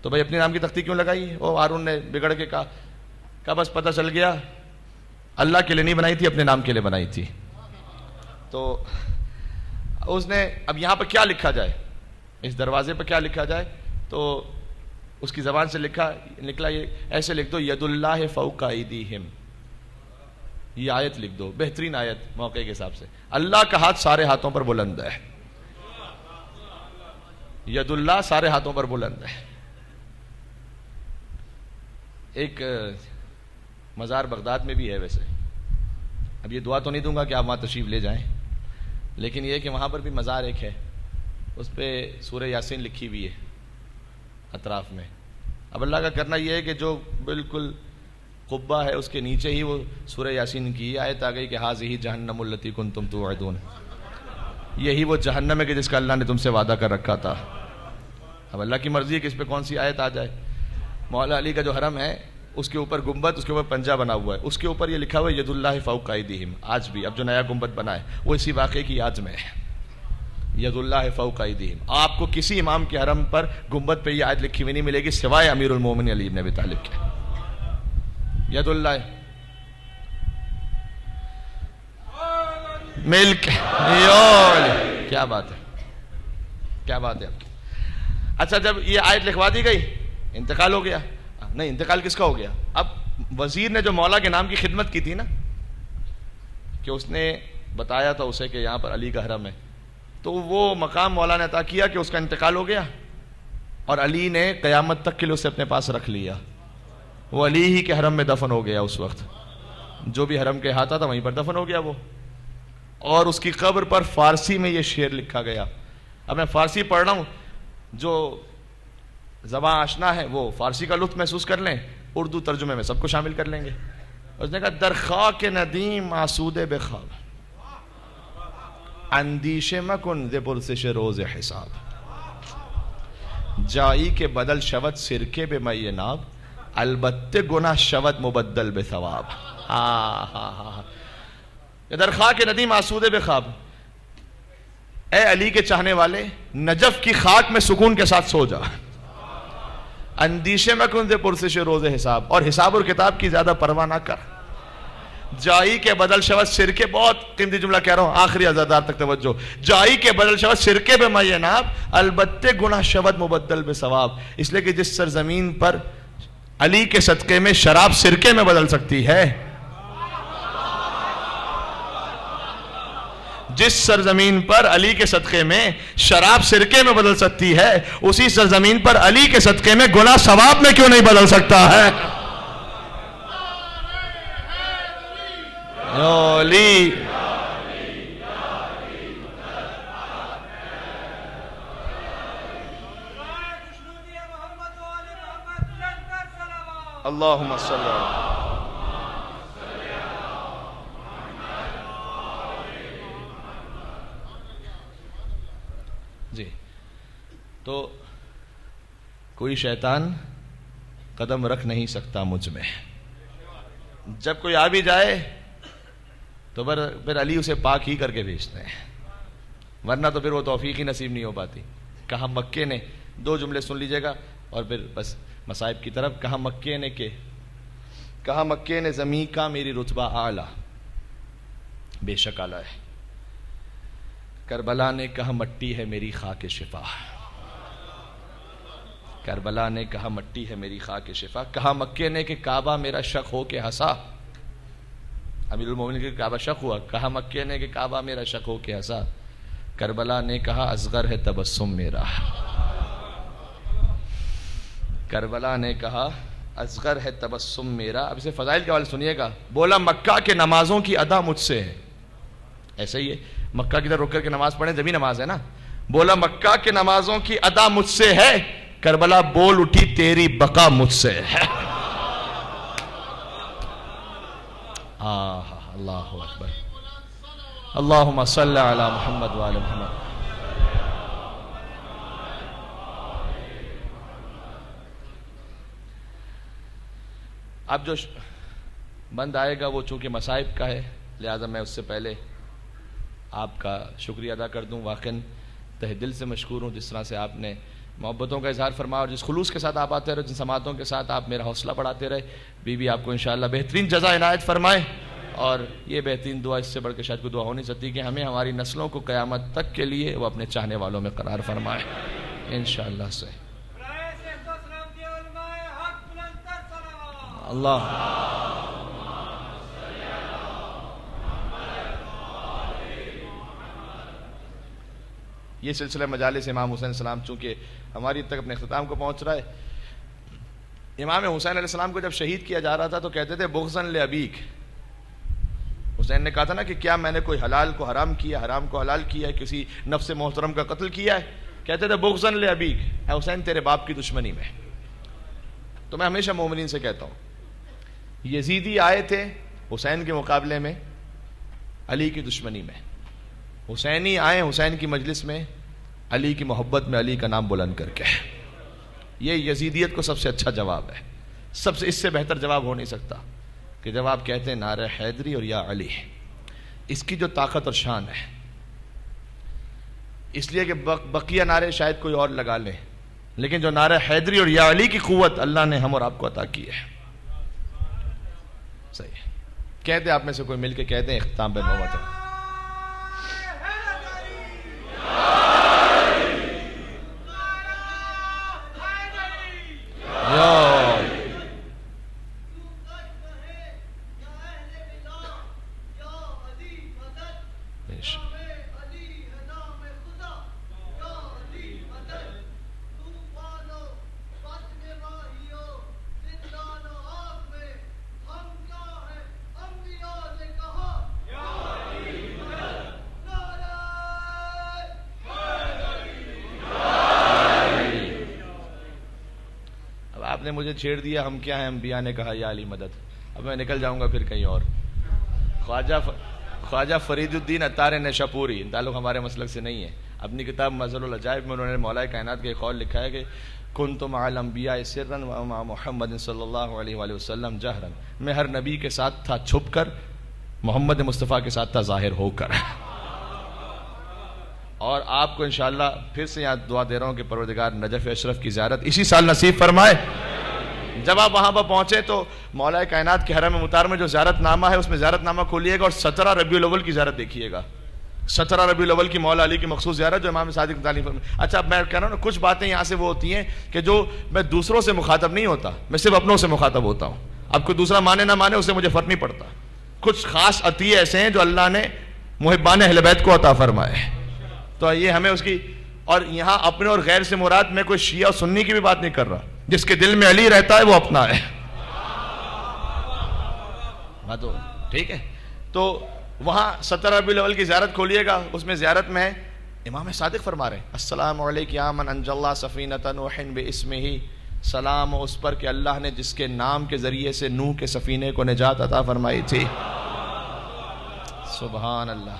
تو بھائی اپنے نام کی تختی کیوں لگائی؟ وہ ہارون نے بگڑ کے کہا بس پتہ چل گیا اللہ کے لیے نہیں بنائی تھی, اپنے نام کے لیے بنائی تھی. تو اس نے اب یہاں پر کیا لکھا جائے, اس دروازے پر کیا لکھا جائے, تو اس کی زبان سے نکلا یہ ایسے لکھ دو, ید اللہ فوق ایدیہم. یہ آیت لکھ دو, بہترین آیت موقع کے حساب سے. اللہ کا ہاتھ سارے ہاتھوں پر بلند ہے, ید اللہ سارے ہاتھوں پر بلند ہے. ایک مزار بغداد میں بھی ہے ویسے, اب یہ دعا تو نہیں دوں گا کہ آپ وہاں تشریف لے جائیں, لیکن یہ کہ وہاں پر بھی مزار ایک ہے, اس پہ سورہ یاسین لکھی ہوئی ہے اطراف میں. اب اللہ کا کرنا یہ ہے کہ جو بالکل قبہ ہے اس کے نیچے ہی وہ سورہ یاسین کی آیت آ گئی کہ ھذہ جہنم التی کنتم توعدون, یہی وہ جہنم ہے کہ جس کا اللہ نے تم سے وعدہ کر رکھا تھا. اب اللہ کی مرضی ہے کہ اس پہ کون سی آیت آ جائے. مولا علی کا جو حرم ہے اس کے اوپر گنبد، اس کے اوپر پنجہ بنا ہوا ہے، اس کے اوپر یہ لکھا ہوا ہے ید اللہ فوق ایدیہم. آج بھی اب جو نیا گنبد بنا ہے وہ اسی واقعے کی یاد میں ہے، ید اللہ فوق ایدیہم. آپ کو کسی امام کے حرم پر گنبد پہ یہ آیت لکھی ہوئی نہیں ملے گی سوائے امیر المومنین علی بن ابی طالب کے. ید اللہ ملک کیا بات ہے، کیا بات ہے. اچھا جب یہ آیت لکھوا دی گئی انتقال ہو گیا. نہیں، انتقال کس کا ہو گیا؟ اب وزیر نے جو مولا کے نام کی خدمت کی تھی نا، کہ اس نے بتایا تھا اسے کہ یہاں پر علی کا حرم ہے، تو وہ مقام مولا نے عطا کیا کہ اس کا انتقال ہو گیا، اور علی نے قیامت تک کے لیے اسے اپنے پاس رکھ لیا. وہ علی ہی کے حرم میں دفن ہو گیا. اس وقت جو بھی حرم کے احاطہ تھا وہیں پر دفن ہو گیا وہ. اور اس کی قبر پر فارسی میں یہ شعر لکھا گیا. اب میں فارسی پڑھ رہا ہوں، جو زبان آشنا ہے وہ فارسی کا لطف محسوس کر لیں، اردو ترجمے میں سب کو شامل کر لیں گے. اس نے کہا در خاک ندیم آسودہ بخواب، اندیشه مکن ز پرسش روز حساب، جایی که بدل شود سرکه به می ناب، البته گناه شود مبدل به ثواب. در خاک ندیم آسودہ بخواب، اے علی کے چاہنے والے نجف کی خاک میں سکون کے ساتھ سو جا. اندیشے مکن ز پرسش روز حساب، اور حساب اور کتاب کی زیادہ پرواہ نہ کر. جائی کے بدل شود سرکے، بہت قیمتی جملہ کہہ رہا ہوں، آخری عزادار تک توجہ. جائی کے بدل شود سرکے بے می ناب، البتے گناہ شود مبدل بے ثواب. اس لیے کہ جس سرزمین پر علی کے صدقے میں شراب سرکے میں بدل سکتی ہے، جس سرزمین پر علی کے صدقے میں شراب سرکے میں بدل سکتی ہے، اسی سرزمین پر علی کے صدقے میں گناہ ثواب میں کیوں نہیں بدل سکتا ہے؟ علی اللہم صلی اللہ جی. تو کوئی شیطان قدم رکھ نہیں سکتا مجھ میں. جب کوئی آ بھی جائے تو پھر علی اسے پاک ہی کر کے بھیجتے ہیں، ورنہ تو پھر وہ توفیق ہی نصیب نہیں ہو پاتی. کہا مکے نے، دو جملے سن لیجئے گا اور پھر بس مصائب کی طرف. کہا مکے نے کہ، کہا مکے نے زمین کا میری رتبہ اعلیٰ، بے شک اعلیٰ ہے. کربلا نے کہا مٹی ہے میری خاک شفا، کربلا نے کہا مٹی ہے میری خاک شفا. کہا مکے نے کہ کعبہ میرا شق ہو کے ہنسا، امیر المومنین کے کعبہ شق ہوا. کہا مکے نے کہ کعبہ میرا شق ہو کے ہنسا. کربلا نے کہا اصغر ہے تبسم میرا، کربلا نے کہا اصغر ہے تبسم میرا. اب اسے فضائل کے حوالے سنیے گا. بولا مکہ کے نمازوں کی ادا مجھ سے ہے. ایسے ہی ہے، مکہ کی طرف رک کر کے نماز پڑھیں جبھی نماز ہے نا. بولا مکہ کے نمازوں کی ادا مجھ سے ہے، کربلا بول اٹھی تیری بقا مجھ سے ہے. اللہ اکبر. اللہم صلی علی محمد وعلی محمد. اب جو بند آئے گا وہ چونکہ مصائب کا ہے، لہذا میں اس سے پہلے آپ کا شکریہ ادا کر دوں. واقعاً تہ دل سے مشکور ہوں جس طرح سے آپ نے محبتوں کا اظہار فرمایا اور جس خلوص کے ساتھ آپ آتے رہے، جن سماعتوں کے ساتھ آپ میرا حوصلہ بڑھاتے رہے. بی آپ کو انشاءاللہ بہترین جزا عنایت فرمائے. اور یہ بہترین دعا اس سے بڑھ کے شاید کوئی دعا ہو نہیں سکتی کہ ہمیں ہماری نسلوں کو قیامت تک کے لیے وہ اپنے چاہنے والوں میں قرار فرمائے انشاءاللہ سے. اللہ یہ سلسلہ مجالس امام حسین علیہ السلام چونکہ ہماری تک اپنے اختتام کو پہنچ رہا ہے. امام حسین علیہ السلام کو جب شہید کیا جا رہا تھا تو کہتے تھے بغضاً لابیک. حسین نے کہا تھا نا کہ کیا میں نے کوئی حلال کو حرام کیا، حرام کو حلال کیا ہے، کسی نفس محترم کا قتل کیا ہے؟ کہتے تھے بغضاً لابیک، اے حسین تیرے باپ کی دشمنی میں. تو میں ہمیشہ مومنین سے کہتا ہوں یزیدی آئے تھے حسین کے مقابلے میں علی کی دشمنی میں، حسینی آئے حسین کی مجلس میں علی کی محبت میں علی کا نام بلند کر کے. یہ یزیدیت کو سب سے اچھا جواب ہے. سب سے اس سے بہتر جواب ہو نہیں سکتا کہ جب آپ کہتے ہیں نعرہ حیدری اور یا علی، اس کی جو طاقت اور شان ہے، اس لیے کہ بقیہ نعرے شاید کوئی اور لگا لے، لیکن جو نعرہ حیدری اور یا علی کی قوت اللہ نے ہم اور آپ کو عطا کی ہے. صحیح ہے. کہتے آپ میں سے کوئی مل کے کہتے ہیں اختتام پہ محمد. آپ نے مجھے چھیڑ دیا، ہم کیا ہیں، انبیاء نے کہا یا علی مدد. اب میں نکل جاؤں گا پھر کہیں اور. خواجہ فرید الدین عطار نشاپوری، تعلق ہمارے مسلک سے نہیں ہے، اپنی کتاب مظہر العجائب میں انہوں نے مولا کائنات کے ایک قول لکھا ہے کہ کنت مع الانبیاء سرا ومع محمد صلی اللہ علیہ وآلہ وسلم جہرا، میں ہر نبی کے ساتھ تھا چھپ کر، محمد مصطفیٰ کے ساتھ تھا ظاہر ہو کر. اور آپ کو انشاءاللہ پھر سے یہاں دعا دے رہا ہوں کہ پروردگار نجف اشرف کی زیارت اسی سال نصیب فرمائے. جب آپ وہاں پر پہنچے تو مولا کائنات کے حرم مطہر میں جو زیارت نامہ ہے اس میں زیارت نامہ کھولیے گا اور 17 ربیع الاول کی زیارت دیکھیے گا. 17 ربیع الاول کی مولا علی کی مخصوص زیارت جو امام صادق تعلیم فرمائے. اچھا اب میں کہہ رہا ہوں نا، کچھ باتیں یہاں سے وہ ہوتی ہیں کہ جو میں دوسروں سے مخاطب نہیں ہوتا، میں صرف اپنوں سے مخاطب ہوتا ہوں. اب کوئی دوسرا مانے نہ مانے اس سے مجھے فرق نہیں پڑتا. کچھ خاص عطیے ایسے ہیں جو اللہ نے محبان اہل بیت کو عطا فرمائے، تو یہ ہمیں اس کی. اور یہاں اپنے اور غیر سے مراد میں کوئی شیعہ اور سنی کی بھی بات نہیں کر رہا، جس کے دل میں علی رہتا ہے وہ اپنا ہے. تو ٹھیک ہے. تو وہاں 17 ربیع الاول کی زیارت کھولیے گا، اس میں زیارت میں امام صادق فرما رہے ہیں السلام علیک یا من انجى الله سفینۃ نوح باسمہ، سلام اس پر کہ اللہ نے جس کے نام کے ذریعے سے نوح کے سفینے کو نجات عطا فرمائی تھی. سبحان اللہ.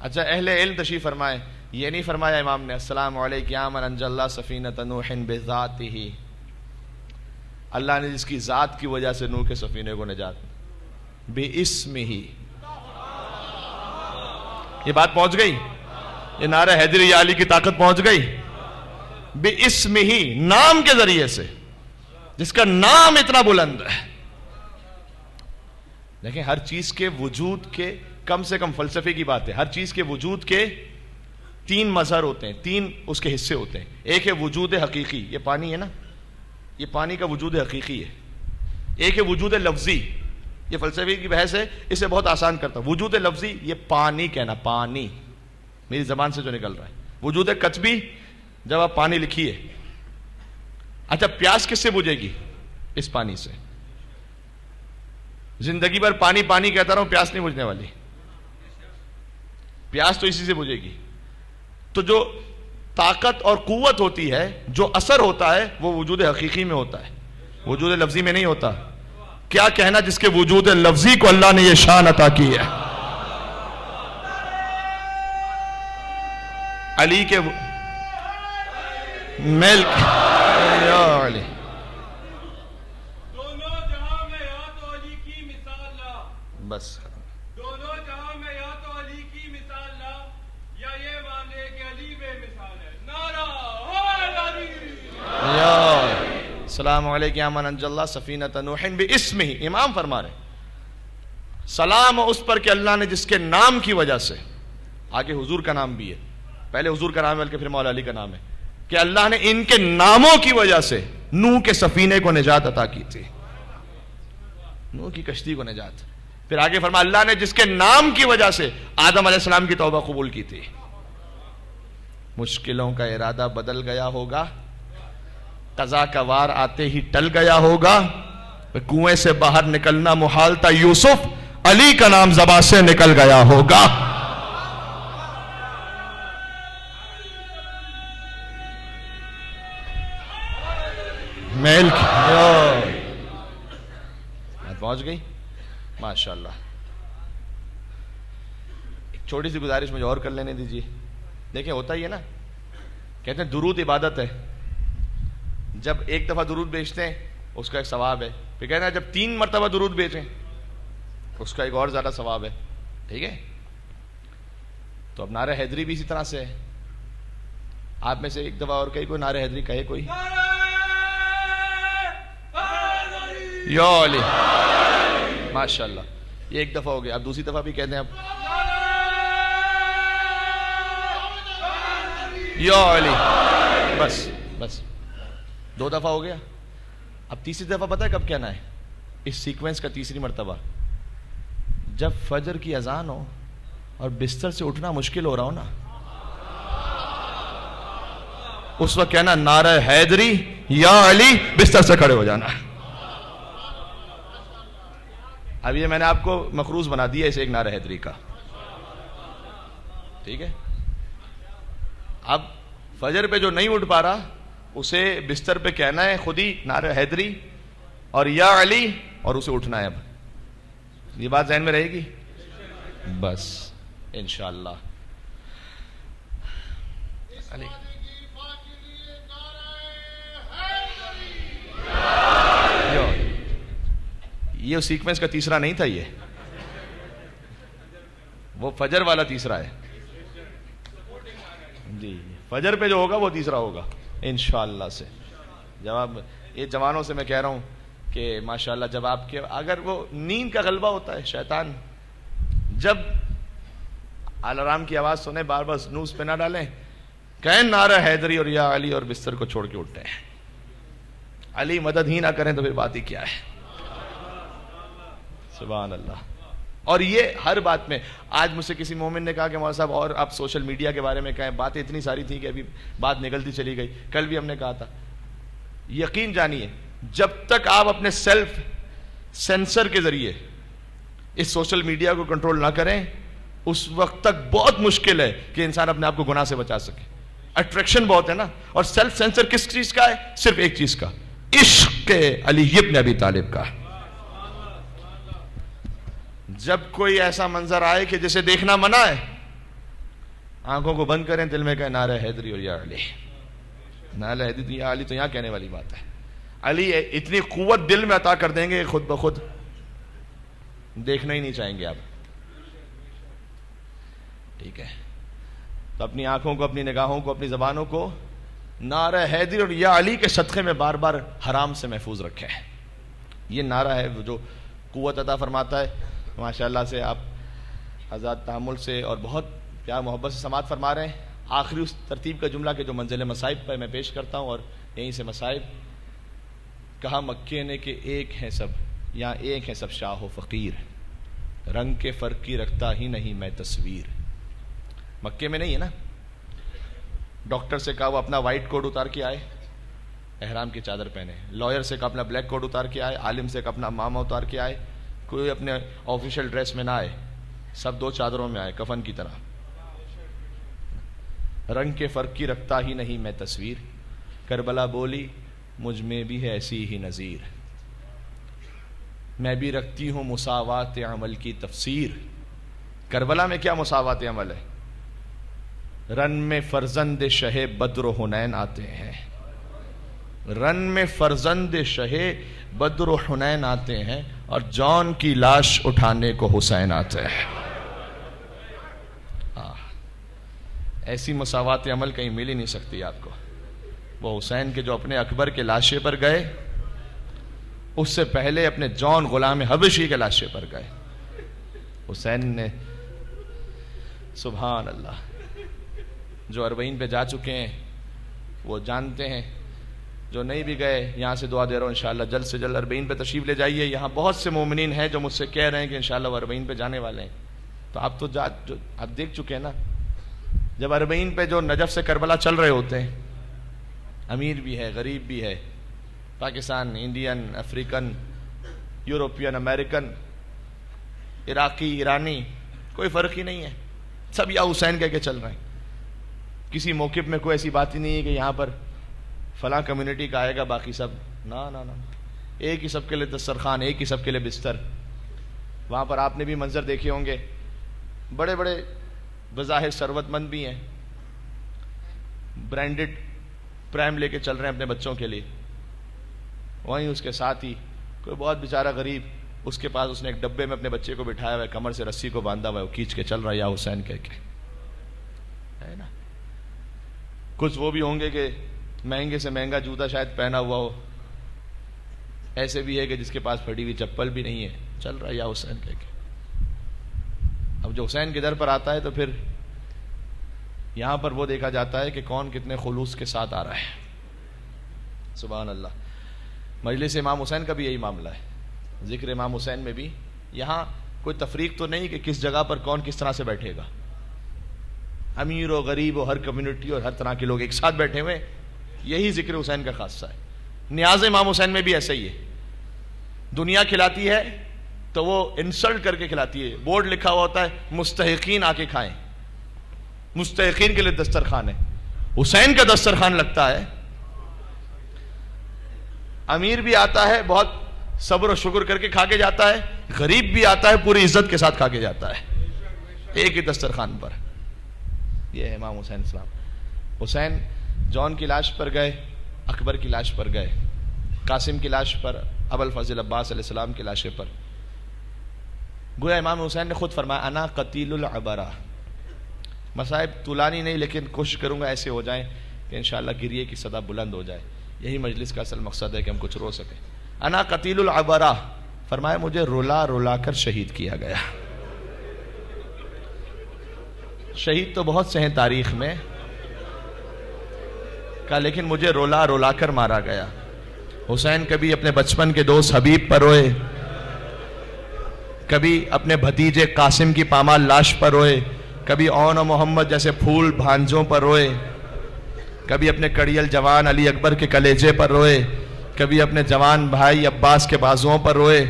اچھا اہل علم تشریف فرمائے، یہ نہیں فرمایا امام نے السلام علیک یا من انجى الله سفینۃ نوح بذاتہ، اللہ نے جس کی ذات کی وجہ سے نوح کے سفینے کو نجات، باسمہ. یہ بات پہنچ گئی، یہ نعرہ حیدری یا علی کی طاقت پہنچ گئی. باسمہ، نام کے ذریعے سے، جس کا نام اتنا بلند ہے. دیکھیں ہر چیز کے وجود کے کم سے کم فلسفے کی بات ہے، ہر چیز کے وجود کے 3 مظہر ہوتے ہیں، 3 اس کے حصے ہوتے ہیں. ایک ہے وجود حقیقی، یہ پانی ہے نا، یہ پانی کا وجود حقیقی ہے. ایک ہے وجود لفظی، یہ فلسفے کی بحث ہے، اسے بہت آسان کرتا ہوں. وجود لفظی یہ پانی کہنا، پانی میری زبان سے جو نکل رہا ہے. وجود کتبی، جب آپ پانی لکھیے. اچھا پیاس کس سے بجھے گی؟ اس پانی سے. زندگی بھر پانی پانی کہتا رہا ہوں، پیاس نہیں بجھنے والی. پیاس تو اسی سے بجھے گی. تو جو طاقت اور قوت ہوتی ہے، جو اثر ہوتا ہے، وہ وجود حقیقی میں ہوتا ہے، وجود لفظی میں نہیں ہوتا. کیا کہنا جس کے وجود لفظی کو اللہ نے یہ شان عطا کی ہے. علی کے ملک علی. دونوں جہاں میں یا تو علی کی مثال لا، بس دونوں جہاں میں یا تو علی کی مثال لا، یا یہ مان لے کہ علی بے مثال ہے. نعرہ حیدری. السلام علیکم یا من انجى الله سفینۃ نوح باسمہ. امام فرما رہے سلام اس پر کہ اللہ نے جس کے نام کی وجہ سے، آگے حضور کا نام بھی ہے، پہلے حضور کا نام ہے بلکہ پھر مولا علی کا نام ہے، کہ اللہ نے ان کے ناموں کی وجہ سے نوح کے سفینے کو نجات عطا کی تھی، نوح کی کشتی کو نجات. پھر آگے فرما اللہ نے جس کے نام کی وجہ سے آدم علیہ السلام کی توبہ قبول کی تھی. مشکلوں کا ارادہ بدل گیا ہوگا، قضا کا وار آتے ہی ٹل گیا ہوگا، کنویں سے باہر نکلنا محال تھا یوسف، علی کا نام زبان سے نکل گیا ہوگا. میل پہنچ گئی ماشاءاللہ. ایک چھوٹی سی گزارش مجھے اور کر لینے دیجیے. دیکھیں ہوتا ہی ہے نا، کہتے ہیں درود عبادت ہے. جب ایک دفعہ درود بھیجتے ہیں اس کا ایک ثواب ہے. پھر کہنا ہے جب 3 مرتبہ درود بھیجیں اس کا ایک اور زیادہ ثواب ہے. ٹھیک ہے. تو اب نعرہ حیدری بھی اسی طرح سے ہے. آپ میں سے ایک دفعہ اور کہیں کوئی نعرہ حیدری کہے کوئی. یا علی ماشاء اللہ. یہ ایک دفعہ ہو گیا. اب دوسری دفعہ بھی کہتے ہیں. اب یا علی. بس 2 دفعہ ہو گیا. اب تیسری دفعہ پتہ ہے کب کہنا ہے اس سیکوینس کا؟ تیسری مرتبہ جب فجر کی اذان ہو اور بستر سے اٹھنا مشکل ہو رہا ہو نا, اس وقت کہنا نعرہ حیدری یا علی, بستر سے کھڑے ہو جانا. اب یہ میں نے آپ کو مخروز بنا دیا اسے ایک نعرہ حیدری کا. ٹھیک ہے. اب فجر پہ جو نہیں اٹھ پا رہا اسے بستر پہ کہنا ہے خود ہی نعرہ حیدری اور یا علی, اور اسے اٹھنا ہے. اب یہ بات ذہن میں رہے گی بس انشاءاللہ. علی یہ سیکوینس کا تیسرا نہیں تھا, یہ وہ فجر والا تیسرا ہے. جی فجر پہ جو ہوگا وہ تیسرا ہوگا انشاءاللہ سے. جواب یہ جوانوں سے میں کہہ رہا ہوں کہ ماشاءاللہ جب آپ کے اگر وہ نیند کا غلبہ ہوتا ہے, شیطان جب الارم کی آواز سنیں بار بار سنوز پہ نہ ڈالیں, کہیں نعرہ حیدری اور یا علی اور بستر کو چھوڑ کے اٹھتے ہیں. علی مدد ہی نہ کریں تو پھر بات ہی کیا ہے. سبحان اللہ. اور یہ ہر بات میں. آج مجھ سے کسی مومن نے کہا کہ مولانا صاحب اور آپ سوشل میڈیا کے بارے میں کہیں, باتیں اتنی ساری تھیں کہ ابھی بات نکلتی چلی گئی. کل بھی ہم نے کہا تھا, یقین جانیے جب تک آپ اپنے سیلف سینسر کے ذریعے اس سوشل میڈیا کو کنٹرول نہ کریں اس وقت تک بہت مشکل ہے کہ انسان اپنے آپ کو گناہ سے بچا سکے. اٹریکشن بہت ہے نا. اور سیلف سینسر کس چیز کا ہے؟ صرف ایک چیز کا, عشق علی ابن ابی طالب کا. جب کوئی ایسا منظر آئے کہ جسے دیکھنا منع ہے, آنکھوں کو بند کریں, دل میں کہیں نعرہ حیدری اور یا علی. نعرہ حیدری یا علی تو یہاں کہنے والی بات ہے. علی اتنی قوت دل میں عطا کر دیں گے خود بخود دیکھنا ہی نہیں چاہیں گے آپ. ٹھیک ہے. تو اپنی آنکھوں کو, اپنی نگاہوں کو, اپنی زبانوں کو نعرہ حیدری اور یا علی کے صدقے میں بار بار حرام سے محفوظ رکھیں. یہ نعرہ ہے جو قوت عطا فرماتا ہے. ماشاءاللہ سے آپ آزاد تحمل سے اور بہت پیار محبت سے سماعت فرما رہے ہیں. آخری اس ترتیب کا جملہ کہ جو منزل مصائب پر میں پیش کرتا ہوں, اور یہیں سے مصائب. کہا مکے نے کہ ایک ہیں سب, یہاں ایک ہیں سب شاہ و فقیر, رنگ کے فرق کی رکھتا ہی نہیں میں تصویر. مکے میں نہیں ہے نا. ڈاکٹر سے کہا وہ اپنا وائٹ کوٹ اتار کے آئے, احرام کی چادر پہنے. لائر سے کہا اپنا بلیک کوٹ اتار کے آئے. عالم سے کہا اپنا ماما اتار کے آئے. کوئی اپنے آفیشیل ڈریس میں نہ آئے, سب 2 چادروں میں آئے کفن کی طرح. رنگ کے فرق کی رکھتا ہی نہیں میں تصویر, کربلا بولی مجھ میں بھی ہے ایسی ہی نظیر. میں بھی رکھتی ہوں مساوات عمل کی تفسیر. کربلا میں کیا مساوات عمل ہے؟ رن میں فرزند شہ بدر و حنین آتے ہیں, رن میں فرزند شہ بدر و حنین آتے ہیں, اور جان کی لاش اٹھانے کو حسین آتے ہیں. ایسی مساوات عمل کہیں مل ہی نہیں سکتی آپ کو. وہ حسین کے جو اپنے اکبر کے لاشے پر گئے, اس سے پہلے اپنے جان غلام حبشی کے لاشے پر گئے. حسین نے سبحان اللہ, جو اربعین پہ جا چکے ہیں وہ جانتے ہیں, جو نہیں بھی گئے یہاں سے دعا دے رہا ہوں انشاءاللہ جلد سے جلد اربعین پہ تشریف لے جائیے. یہاں بہت سے مومنین ہیں جو مجھ سے کہہ رہے ہیں کہ انشاءاللہ وہ اربعین پہ جانے والے ہیں. تو آپ تو آپ دیکھ چکے ہیں نا, جب اربعین پہ جو نجف سے کربلا چل رہے ہوتے ہیں, امیر بھی ہے, غریب بھی ہے, Pakistan, Indian, African, European, American, عراقی, ایرانی, کوئی فرق ہی نہیں ہے, سب یا حسین کہہ کے چل رہے ہیں. کسی موقف میں کوئی ایسی بات ہی نہیں ہے کہ یہاں پر فلاں کمیونٹی کا آئے گا باقی سب, نا نا نا, ایک ہی سب کے لیے دسترخوان, ایک ہی سب کے لیے بستر. وہاں پر آپ نے بھی منظر دیکھے ہوں گے, بڑے بڑے بظاہر ثروت مند بھی ہیں, برانڈڈ پرائم لے کے چل رہے ہیں اپنے بچوں کے لیے. وہیں اس کے ساتھ ہی کوئی بہت بیچارہ غریب، اس کے پاس اس نے ایک ڈبے میں اپنے بچے کو بٹھایا ہوا ہے، کمر سے رسی کو باندھا ہوا ہے، وہ کھینچ کے چل رہا ہے یا حسین کہہ کے، ہے نا. کچھ وہ بھی ہوں گے کہ مہنگے سے مہنگا جوتا شاید پہنا ہوا ہو، ایسے بھی ہے کہ جس کے پاس پھٹی ہوئی چپل بھی نہیں ہے، چل رہا ہے یا حسین کہہ کے. اب جو حسین کے در پر آتا ہے تو پھر یہاں پر وہ دیکھا جاتا ہے کہ کون کتنے خلوص کے ساتھ آ رہا ہے. سبحان اللہ. مجلس امام حسین کا بھی یہی معاملہ ہے. ذکر امام حسین میں بھی یہاں کوئی تفریق تو نہیں کہ کس جگہ پر کون کس طرح سے بیٹھے گا. امیر و غریب و ہر کمیونٹی اور ہر طرح کے لوگ ایک ساتھ بیٹھے ہوئے، یہی ذکر حسین کا خاصہ ہے. نیاز امام حسین میں بھی ایسا ہی ہے. دنیا کھلاتی ہے تو وہ انسلٹ کر کے کھلاتی ہے. بورڈ لکھا ہوا ہوتا ہے مستحقین آ کے کھائیں، مستحقین کے لیے دسترخوان ہے. حسین کا دسترخوان لگتا ہے. امیر بھی آتا ہے بہت صبر و شکر کر کے کھا کے جاتا ہے، غریب بھی آتا ہے پوری عزت کے ساتھ کھا کے جاتا ہے، ایک ہی دسترخوان پر. یہ ہے امام حسین السلام. حسین جون کی لاش پر گئے، اکبر کی لاش پر گئے، قاسم کی لاش پر، ابو الفضل عباس علیہ السلام کی لاشیں پر. گویا امام حسین نے خود فرمایا انا قتیل العبرہ. مصائب طولانی نہیں لیکن کوشش کروں گا ایسے ہو جائیں کہ انشاءاللہ گریے کی صدا بلند ہو جائے. یہی مجلس کا اصل مقصد ہے کہ ہم کچھ رو سکیں. انا قتیل العبرہ، فرمایا مجھے رولا رولا کر شہید کیا گیا. شہید تو بہت سے ہیں تاریخ میں کا، لیکن مجھے رولا رولا کر مارا گیا. حسین کبھی اپنے بچپن کے دوست حبیب پر روئے، کبھی اپنے بھتیجے قاسم کی پامال لاش پر روئے، کبھی اون و محمد جیسے پھول بھانجوں پر روئے، کبھی اپنے کڑیل جوان علی اکبر کے کلیجے پر روئے، کبھی اپنے جوان بھائی عباس کے بازوؤں پر روئے.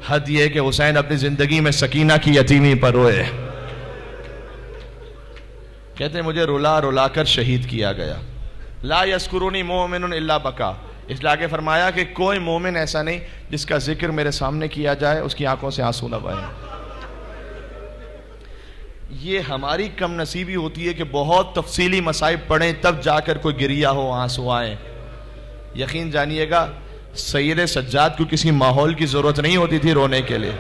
حد یہ کہ حسین اپنی زندگی میں سکینہ کی یتیمی پر روئے. کہتے ہیں مجھے رولا رولا کر شہید کیا گیا. لا یذکرنی مومن الا بکا. اس لیے آگے فرمایا کہ کوئی مومن ایسا نہیں جس کا ذکر میرے سامنے کیا جائے اس کی آنکھوں سے آنسو نہ بہیں. یہ ہماری کم نصیبی ہوتی ہے کہ بہت تفصیلی مصائب پڑھیں تب جا کر کوئی گریہ ہو، آنسو آئیں. یقین جانیے گا سید سجاد کو کسی ماحول کی ضرورت نہیں ہوتی تھی رونے کے لیے.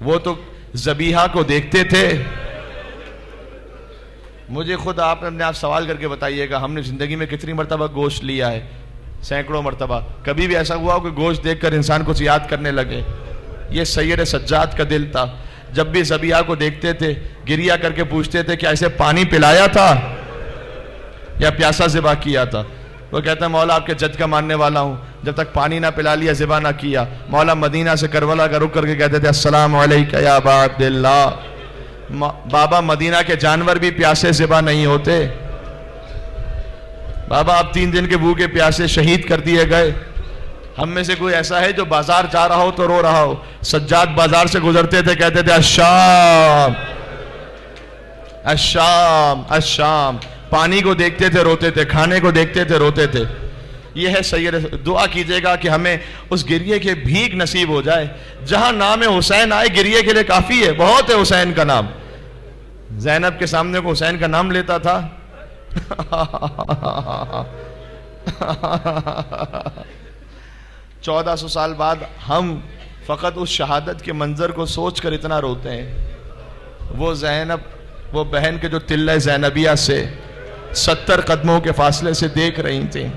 وہ تو ذبیحہ کو دیکھتے تھے. مجھے خود آپ اپنے آپ سوال کر کے بتائیے گا، ہم نے زندگی میں کتنی مرتبہ گوشت لیا ہے؟ سینکڑوں مرتبہ. کبھی بھی ایسا ہوا ہو کہ گوشت دیکھ کر انسان کچھ یاد کرنے لگے؟ یہ سید سجاد کا دل تھا. جب بھی ذبیحہ کو دیکھتے تھے گریہ کر کے پوچھتے تھے کیا اسے پانی پلایا تھا یا پیاسا ذبح کیا تھا؟ وہ کہتا ہے مولا آپ کے جد کا ماننے والا ہوں، جب تک پانی نہ پلا لیا ذبح نہ کیا. مولا مدینہ سے کربلا کا رخ کر کے کہتے تھے السلام علیکہ یا ابا عبداللہ. بابا مدینہ کے جانور بھی پیاسے ذبح نہیں ہوتے. بابا آپ 3 دن کے بھوکے پیاسے شہید کر دیے گئے. ہم میں سے کوئی ایسا ہے جو بازار جا رہا ہو تو رو رہا ہو؟ سجاد بازار سے گزرتے تھے کہتے تھے الشام الشام الشام. پانی کو دیکھتے تھے روتے تھے، کھانے کو دیکھتے تھے روتے تھے. یہ ہے سید. دعا کیجئے گا کہ ہمیں اس گریے کے بھیک نصیب ہو جائے. جہاں نام حسین آئے گریے کے لیے کافی ہے، بہت ہے حسین کا نام. زینب کے سامنے کو حسین کا نام لیتا تھا 1400 سال بعد ہم فقط اس شہادت کے منظر کو سوچ کر اتنا روتے ہیں. وہ زینب، وہ بہن کے جو تلہ زینبیہ سے 70 قدموں کے فاصلے سے دیکھ رہی تھیں.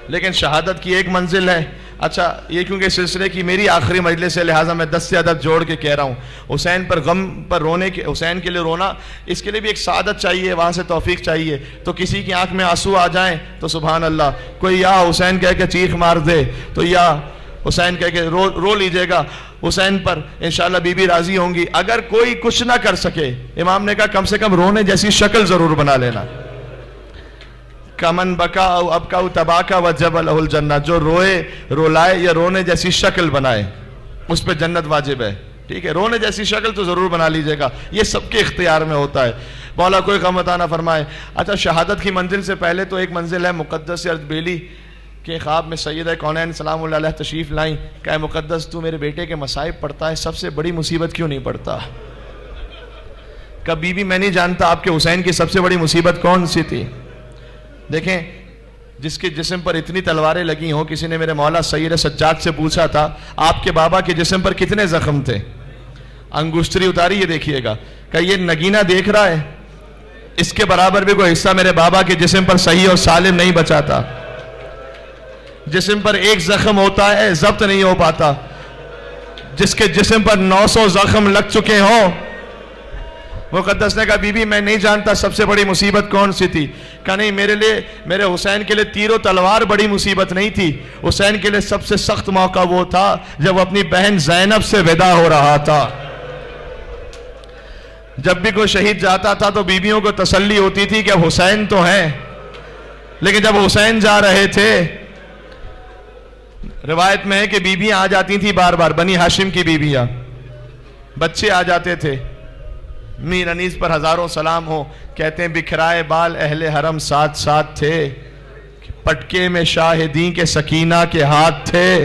لیکن شہادت کی ایک منزل ہے. اچھا یہ کیونکہ سلسلے کی میری آخری مجلس ہے لہٰذا میں 10 سے عدد جوڑ کے کہہ رہا ہوں. حسین پر غم پر رونے کے، حسین کے لیے رونا، اس کے لیے بھی ایک سعادت چاہیے، وہاں سے توفیق چاہیے. تو کسی کی آنکھ میں آنسو آ جائیں تو سبحان اللہ، کوئی یا حسین کہہ کے چیخ مار دے تو یا حسین کہہ کے رو لیجئے گا. حسین پر انشاءاللہ بی بی راضی ہوں گی. اگر کوئی کچھ نہ کر سکے، امام نے کہا کم سے کم رونے جیسی شکل ضرور بنا لینا. کمن بکا او ابکا او تباکا وجب لہ الجنہ. جو روئے رولائے یا رونے جیسی شکل بنائے اس پہ جنت واجب ہے. ٹھیک ہے، رونے جیسی شکل تو ضرور بنا لیجئے گا، یہ سب کے اختیار میں ہوتا ہے. مولا کوئی غم عطا نہ فرمائے. اچھا شہادت کی منزل سے پہلے تو ایک منزل ہے مقدس اردبیلی کے خواب میں سیدہ کونین سلام اللہ علیہ تشریف لائیں. کہ مقدس تو میرے بیٹے کے مصائب پڑھتا ہے، سب سے بڑی مصیبت کیوں نہیں پڑھتا؟ کبھی بھی میں نہیں جانتا آپ کے حسین کی سب سے بڑی مصیبت کون سی تھی. دیکھیں جس کے جسم پر اتنی تلواریں لگی ہوں. کسی نے میرے مولا سید سجاد سے پوچھا تھا آپ کے بابا کے جسم پر کتنے زخم تھے؟ انگشتری اتاری، یہ دیکھیے گا کہ یہ نگینہ دیکھ رہا ہے، اس کے برابر بھی کوئی حصہ میرے بابا کے جسم پر صحیح اور سالم نہیں بچا تھا. جسم پر ایک زخم ہوتا ہے ضبط نہیں ہو پاتا، جس کے جسم پر 900 زخم لگ چکے ہوں. مقدس نے کہا بی بی میں نہیں جانتا سب سے بڑی مصیبت کون سی تھی. کہا نہیں، میرے حسین کے لیے تیر و تلوار بڑی مصیبت نہیں تھی. حسین کے لیے سب سے سخت موقع وہ تھا جب وہ اپنی بہن زینب سے ودا ہو رہا تھا. جب بھی کوئی شہید جاتا تھا تو بیویوں کو تسلی ہوتی تھی کہ اب حسین تو ہیں، لیکن جب حسین جا رہے تھے، روایت میں ہے کہ بیویاں آ جاتی تھی بار بار، بنی ہاشم کی بیویاں، بچے آ جاتے تھے. میر انیس پر ہزاروں سلام ہو، کہتے ہیں بکھرائے بال اہل حرم ساتھ ساتھ تھے، پٹکے میں شاہدین کے سکینہ کے ہاتھ تھے.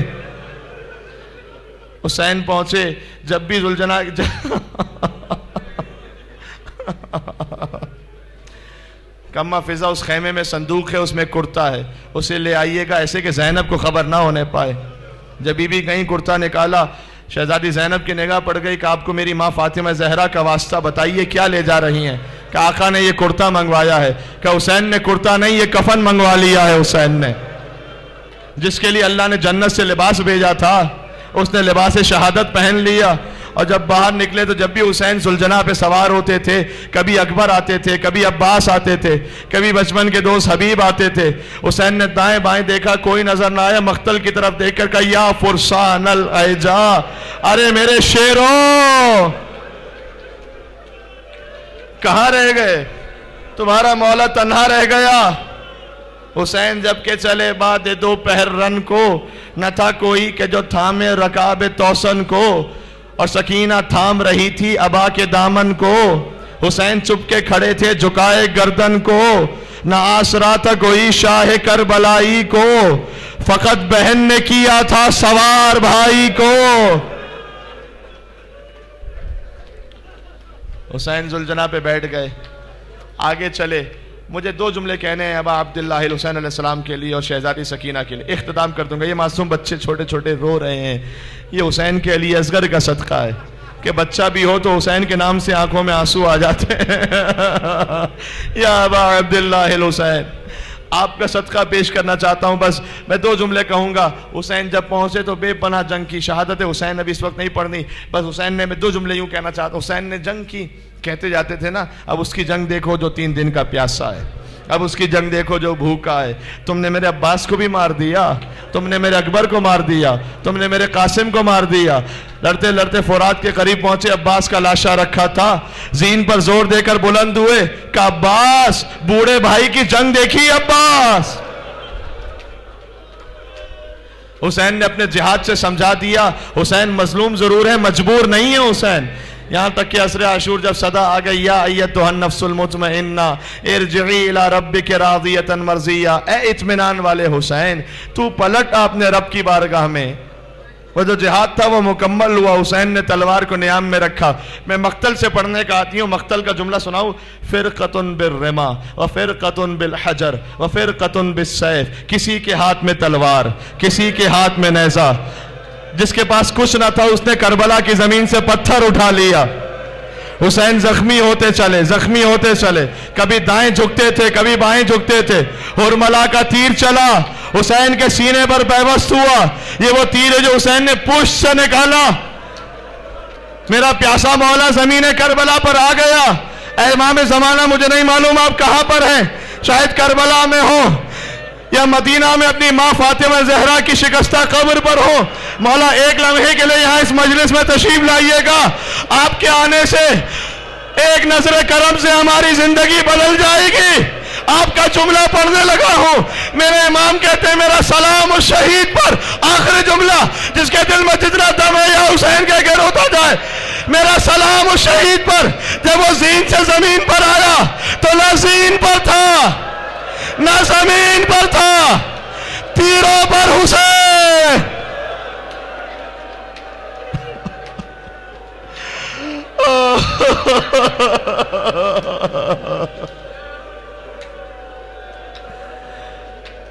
حسین پہنچے، جب بھی ذوالجنا کما فضا اس خیمے میں صندوق ہے، اس میں کرتا ہے، اسے لے آئیے گا ایسے کہ زینب کو خبر نہ ہونے پائے. جب بی بی کہیں کرتا نکالا، شہزادی زینب کی نگاہ پڑ گئی کہ آپ کو میری ماں فاطمہ زہرا کا واسطہ بتائیے کیا لے جا رہی ہیں. کہ آقا نے یہ کرتا منگوایا ہے. کہ حسین نے کرتا نہیں، یہ کفن منگوا لیا ہے حسین نے، جس کے لیے اللہ نے جنت سے لباس بھیجا تھا، اس نے لباس شہادت پہن لیا. اور جب باہر نکلے تو جب بھی حسین ذوالجناح پہ سوار ہوتے تھے، کبھی اکبر آتے تھے، کبھی عباس آتے تھے، کبھی بچپن کے دوست حبیب آتے تھے. حسین نے دائیں بائیں دیکھا، کوئی نظر نہ آیا، مقتل کی طرف دیکھ کر کہا یا فرسان العجا، ارے میرے شیروں کہاں رہ گئے، تمہارا مولا تنہا رہ گیا. حسین جب کہ چلے بعد دوپہر رن کو، نہ تھا کوئی کہ جو تھامے رکاب توسن کو، اور سکینہ تھام رہی تھی ابا کے دامن کو. حسین چپ کے کھڑے تھے جھکائے گردن کو، نہ آسرا تھا کوئی شاہ کربلائی کو، فقط بہن نے کیا تھا سوار بھائی کو. حسین ذوالجناح پہ بیٹھ گئے، آگے چلے. مجھے 2 جملے کہنے ہیں ابا عبداللہ الحسین علیہ السلام کے لیے اور شہزادی سکینہ کے لیے، اختتام کر دوں گا. یہ معصوم بچے چھوٹے چھوٹے رو رہے ہیں، یہ حسین کے علی اصغر کا صدقہ ہے کہ بچہ بھی ہو تو حسین کے نام سے آنکھوں میں آنسو آ جاتے ہیں. یا ابا عبداللہ الحسین، آپ کا صدقہ پیش کرنا چاہتا ہوں. بس میں 2 جملے کہوں گا. حسین جب پہنچے تو بے پناہ جنگ کی، شہادت حسین ابھی اس وقت نہیں پڑھنی، بس حسین نے، میں 2 جملے یوں کہنا چاہتا ہوں. حسین نے جنگ کی، کہتے جاتے تھے نا، اب اس کی جنگ دیکھو جو 3 دن کا پیاسا ہے، اب اس کی جنگ دیکھو جو بھوکا ہے. تم نے میرے عباس کو بھی مار دیا، تم نے میرے اکبر کو مار دیا، تم نے میرے قاسم کو مار دیا. لڑتے لڑتے فرات کے قریب پہنچے، عباس کا لاشا رکھا تھا، زین پر زور دے کر بلند ہوئے کہ عباس، بوڑھے بھائی کی جنگ دیکھی عباس. حسین نے اپنے جہاد سے سمجھا دیا حسین مظلوم ضرور ہے، مجبور نہیں ہے حسین. یہاں تک کہ عصر عاشور جب صدا آ گئی، یا ایتھا النفس المطمئنہ ارجعی الی ربک راضیۃ مرضیہ، اے اطمینان والے حسین تو پلٹ اپنے رب کی بارگاہ میں. وہ جو جہاد تھا وہ مکمل ہوا، حسین نے تلوار کو نیام میں رکھا. میں مقتل سے پڑھنے کا آتی ہوں، مقتل کا جملہ سناؤں. فرقۃ بالرما وفرقۃ بالحجر وفرقۃ بالسیف، کسی کے ہاتھ میں تلوار، کسی کے ہاتھ میں نیزہ. جس کے پاس کچھ نہ تھا اس نے کربلا کی زمین سے پتھر اٹھا لیا. حسین زخمی ہوتے چلے، زخمی ہوتے چلے، کبھی دائیں جھکتے تھے کبھی بائیں جھکتے تھے. ہرملا کا تیر چلا، حسین کے سینے پر پیوست ہوا. یہ وہ تیر ہے جو حسین نے پشت سے نکالا. میرا پیاسا مولا زمین کربلا پر آ گیا. اے امام زمانہ، مجھے نہیں معلوم آپ کہاں پر ہیں، شاید کربلا میں ہو یا مدینہ میں اپنی ماں فاطمہ زہرا کی شکستہ قبر پر ہو. مولا ایک لمحے کے لیے یہاں اس مجلس میں تشریف لائیے گا. آپ کے آنے سے ایک نظر کرم سے ہماری زندگی بدل جائے گی. آپ کا جملہ پڑھنے لگا ہوں. میرے امام کہتے ہیں میرا سلام اس شہید پر، آخری جملہ جس کے دل میں جتنا دم ہے یا حسین کہہ کے روتا جائے. میرا سلام اس شہید پر، جب وہ زین سے زمین پر آیا تو نہ زین پر تھا نہ زمین پر تھا، تیروں پر حسین.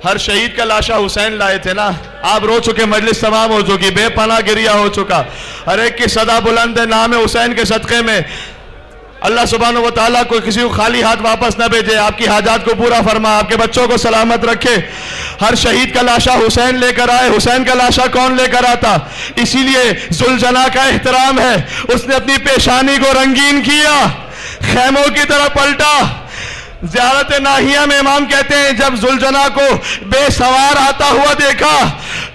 ہر شہید کا لاشا حسین لائے تھے نا. آپ رو چکے, مجلس تمام ہو چکی, بے پناہ گریہ ہو چکا. ہر ایک کی صدا بلند ہے نام حسین کے صدقے میں. اللہ سبحانہ و تعالیٰ کو کسی کو خالی ہاتھ واپس نہ بھیجے, آپ کی حاجات کو پورا فرما, آپ کے بچوں کو سلامت رکھے. ہر شہید کا لاشا حسین لے کر آئے. حسین کا لاشا کون لے کر آتا؟ اسی لیے ذوالجناح کا احترام ہے. اس نے اپنی پیشانی کو رنگین کیا, خیموں کی طرح پلٹا. زیارت ناہیہ میں امام کہتے ہیں جب ذوالجناح کو بے سوار آتا ہوا دیکھا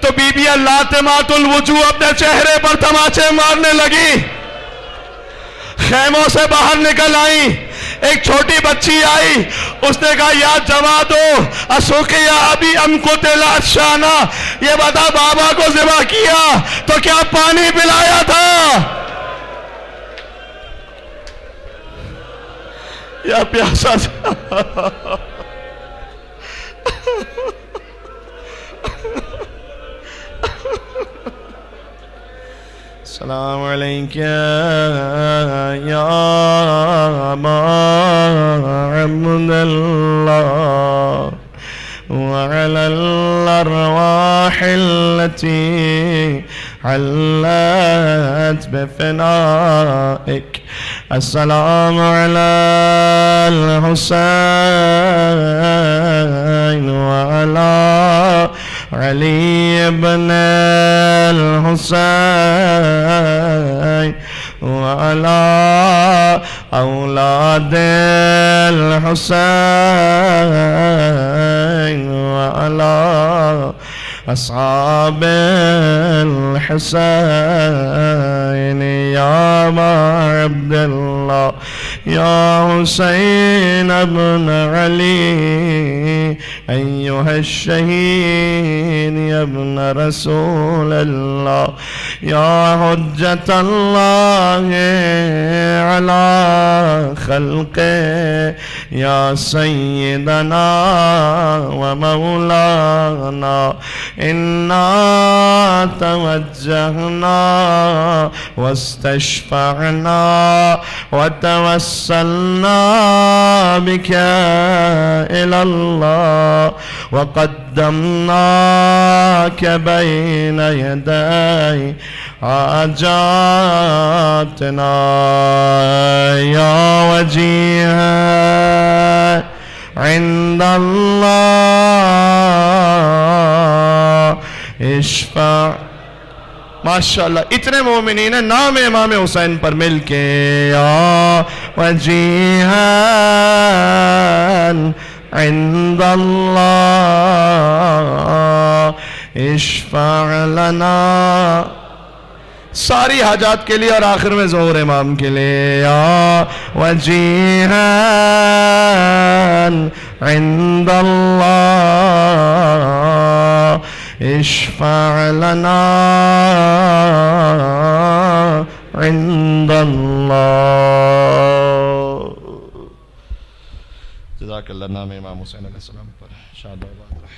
تو بی بی لاتمات الوجوہ اپنے چہرے پر تماچے مارنے لگی. خیموں سے باہر نکل آئیں. ایک چھوٹی بچی آئی, اس نے کہا یا جوادو اسوکی یا ابی ام قتل اشانا, یہ بتا بابا کو ذبح کیا تو کیا پانی پلایا تھا یا پیاسا تھا؟ السلام علیکم یا ابا عبد اللہ وعلى الأرواح التي علت بفنائك. السلام على الحسين وعلى علي بن الحسين وعلى أولاد الحسين وعلى أصحاب الحسين يا عبد الله يا حسين بن علي أيها الشهيد يا ابن رسول الله يا حجة الله على خلقه يا سيدنا ومولانا إنا توجهنا واستشفعنا وتوسلنا بك إلى الله وقدمناك بين يدي حاجاتنا يا وجيها عند الله اشفع. ماشاءاللہ اتنے مومنین ہیں نام امام حسین پر مل کے یا وجیہان عند اللہ اشفع لنا. ساری حاجات کے لیے اور آخر میں ظہور امام کے لیے یا وجیہان عند اللہ اشفع لنا عند اللہ. جزاک اللہ. نام امام حسین علیہ السلام پر شاد و آباد رہے.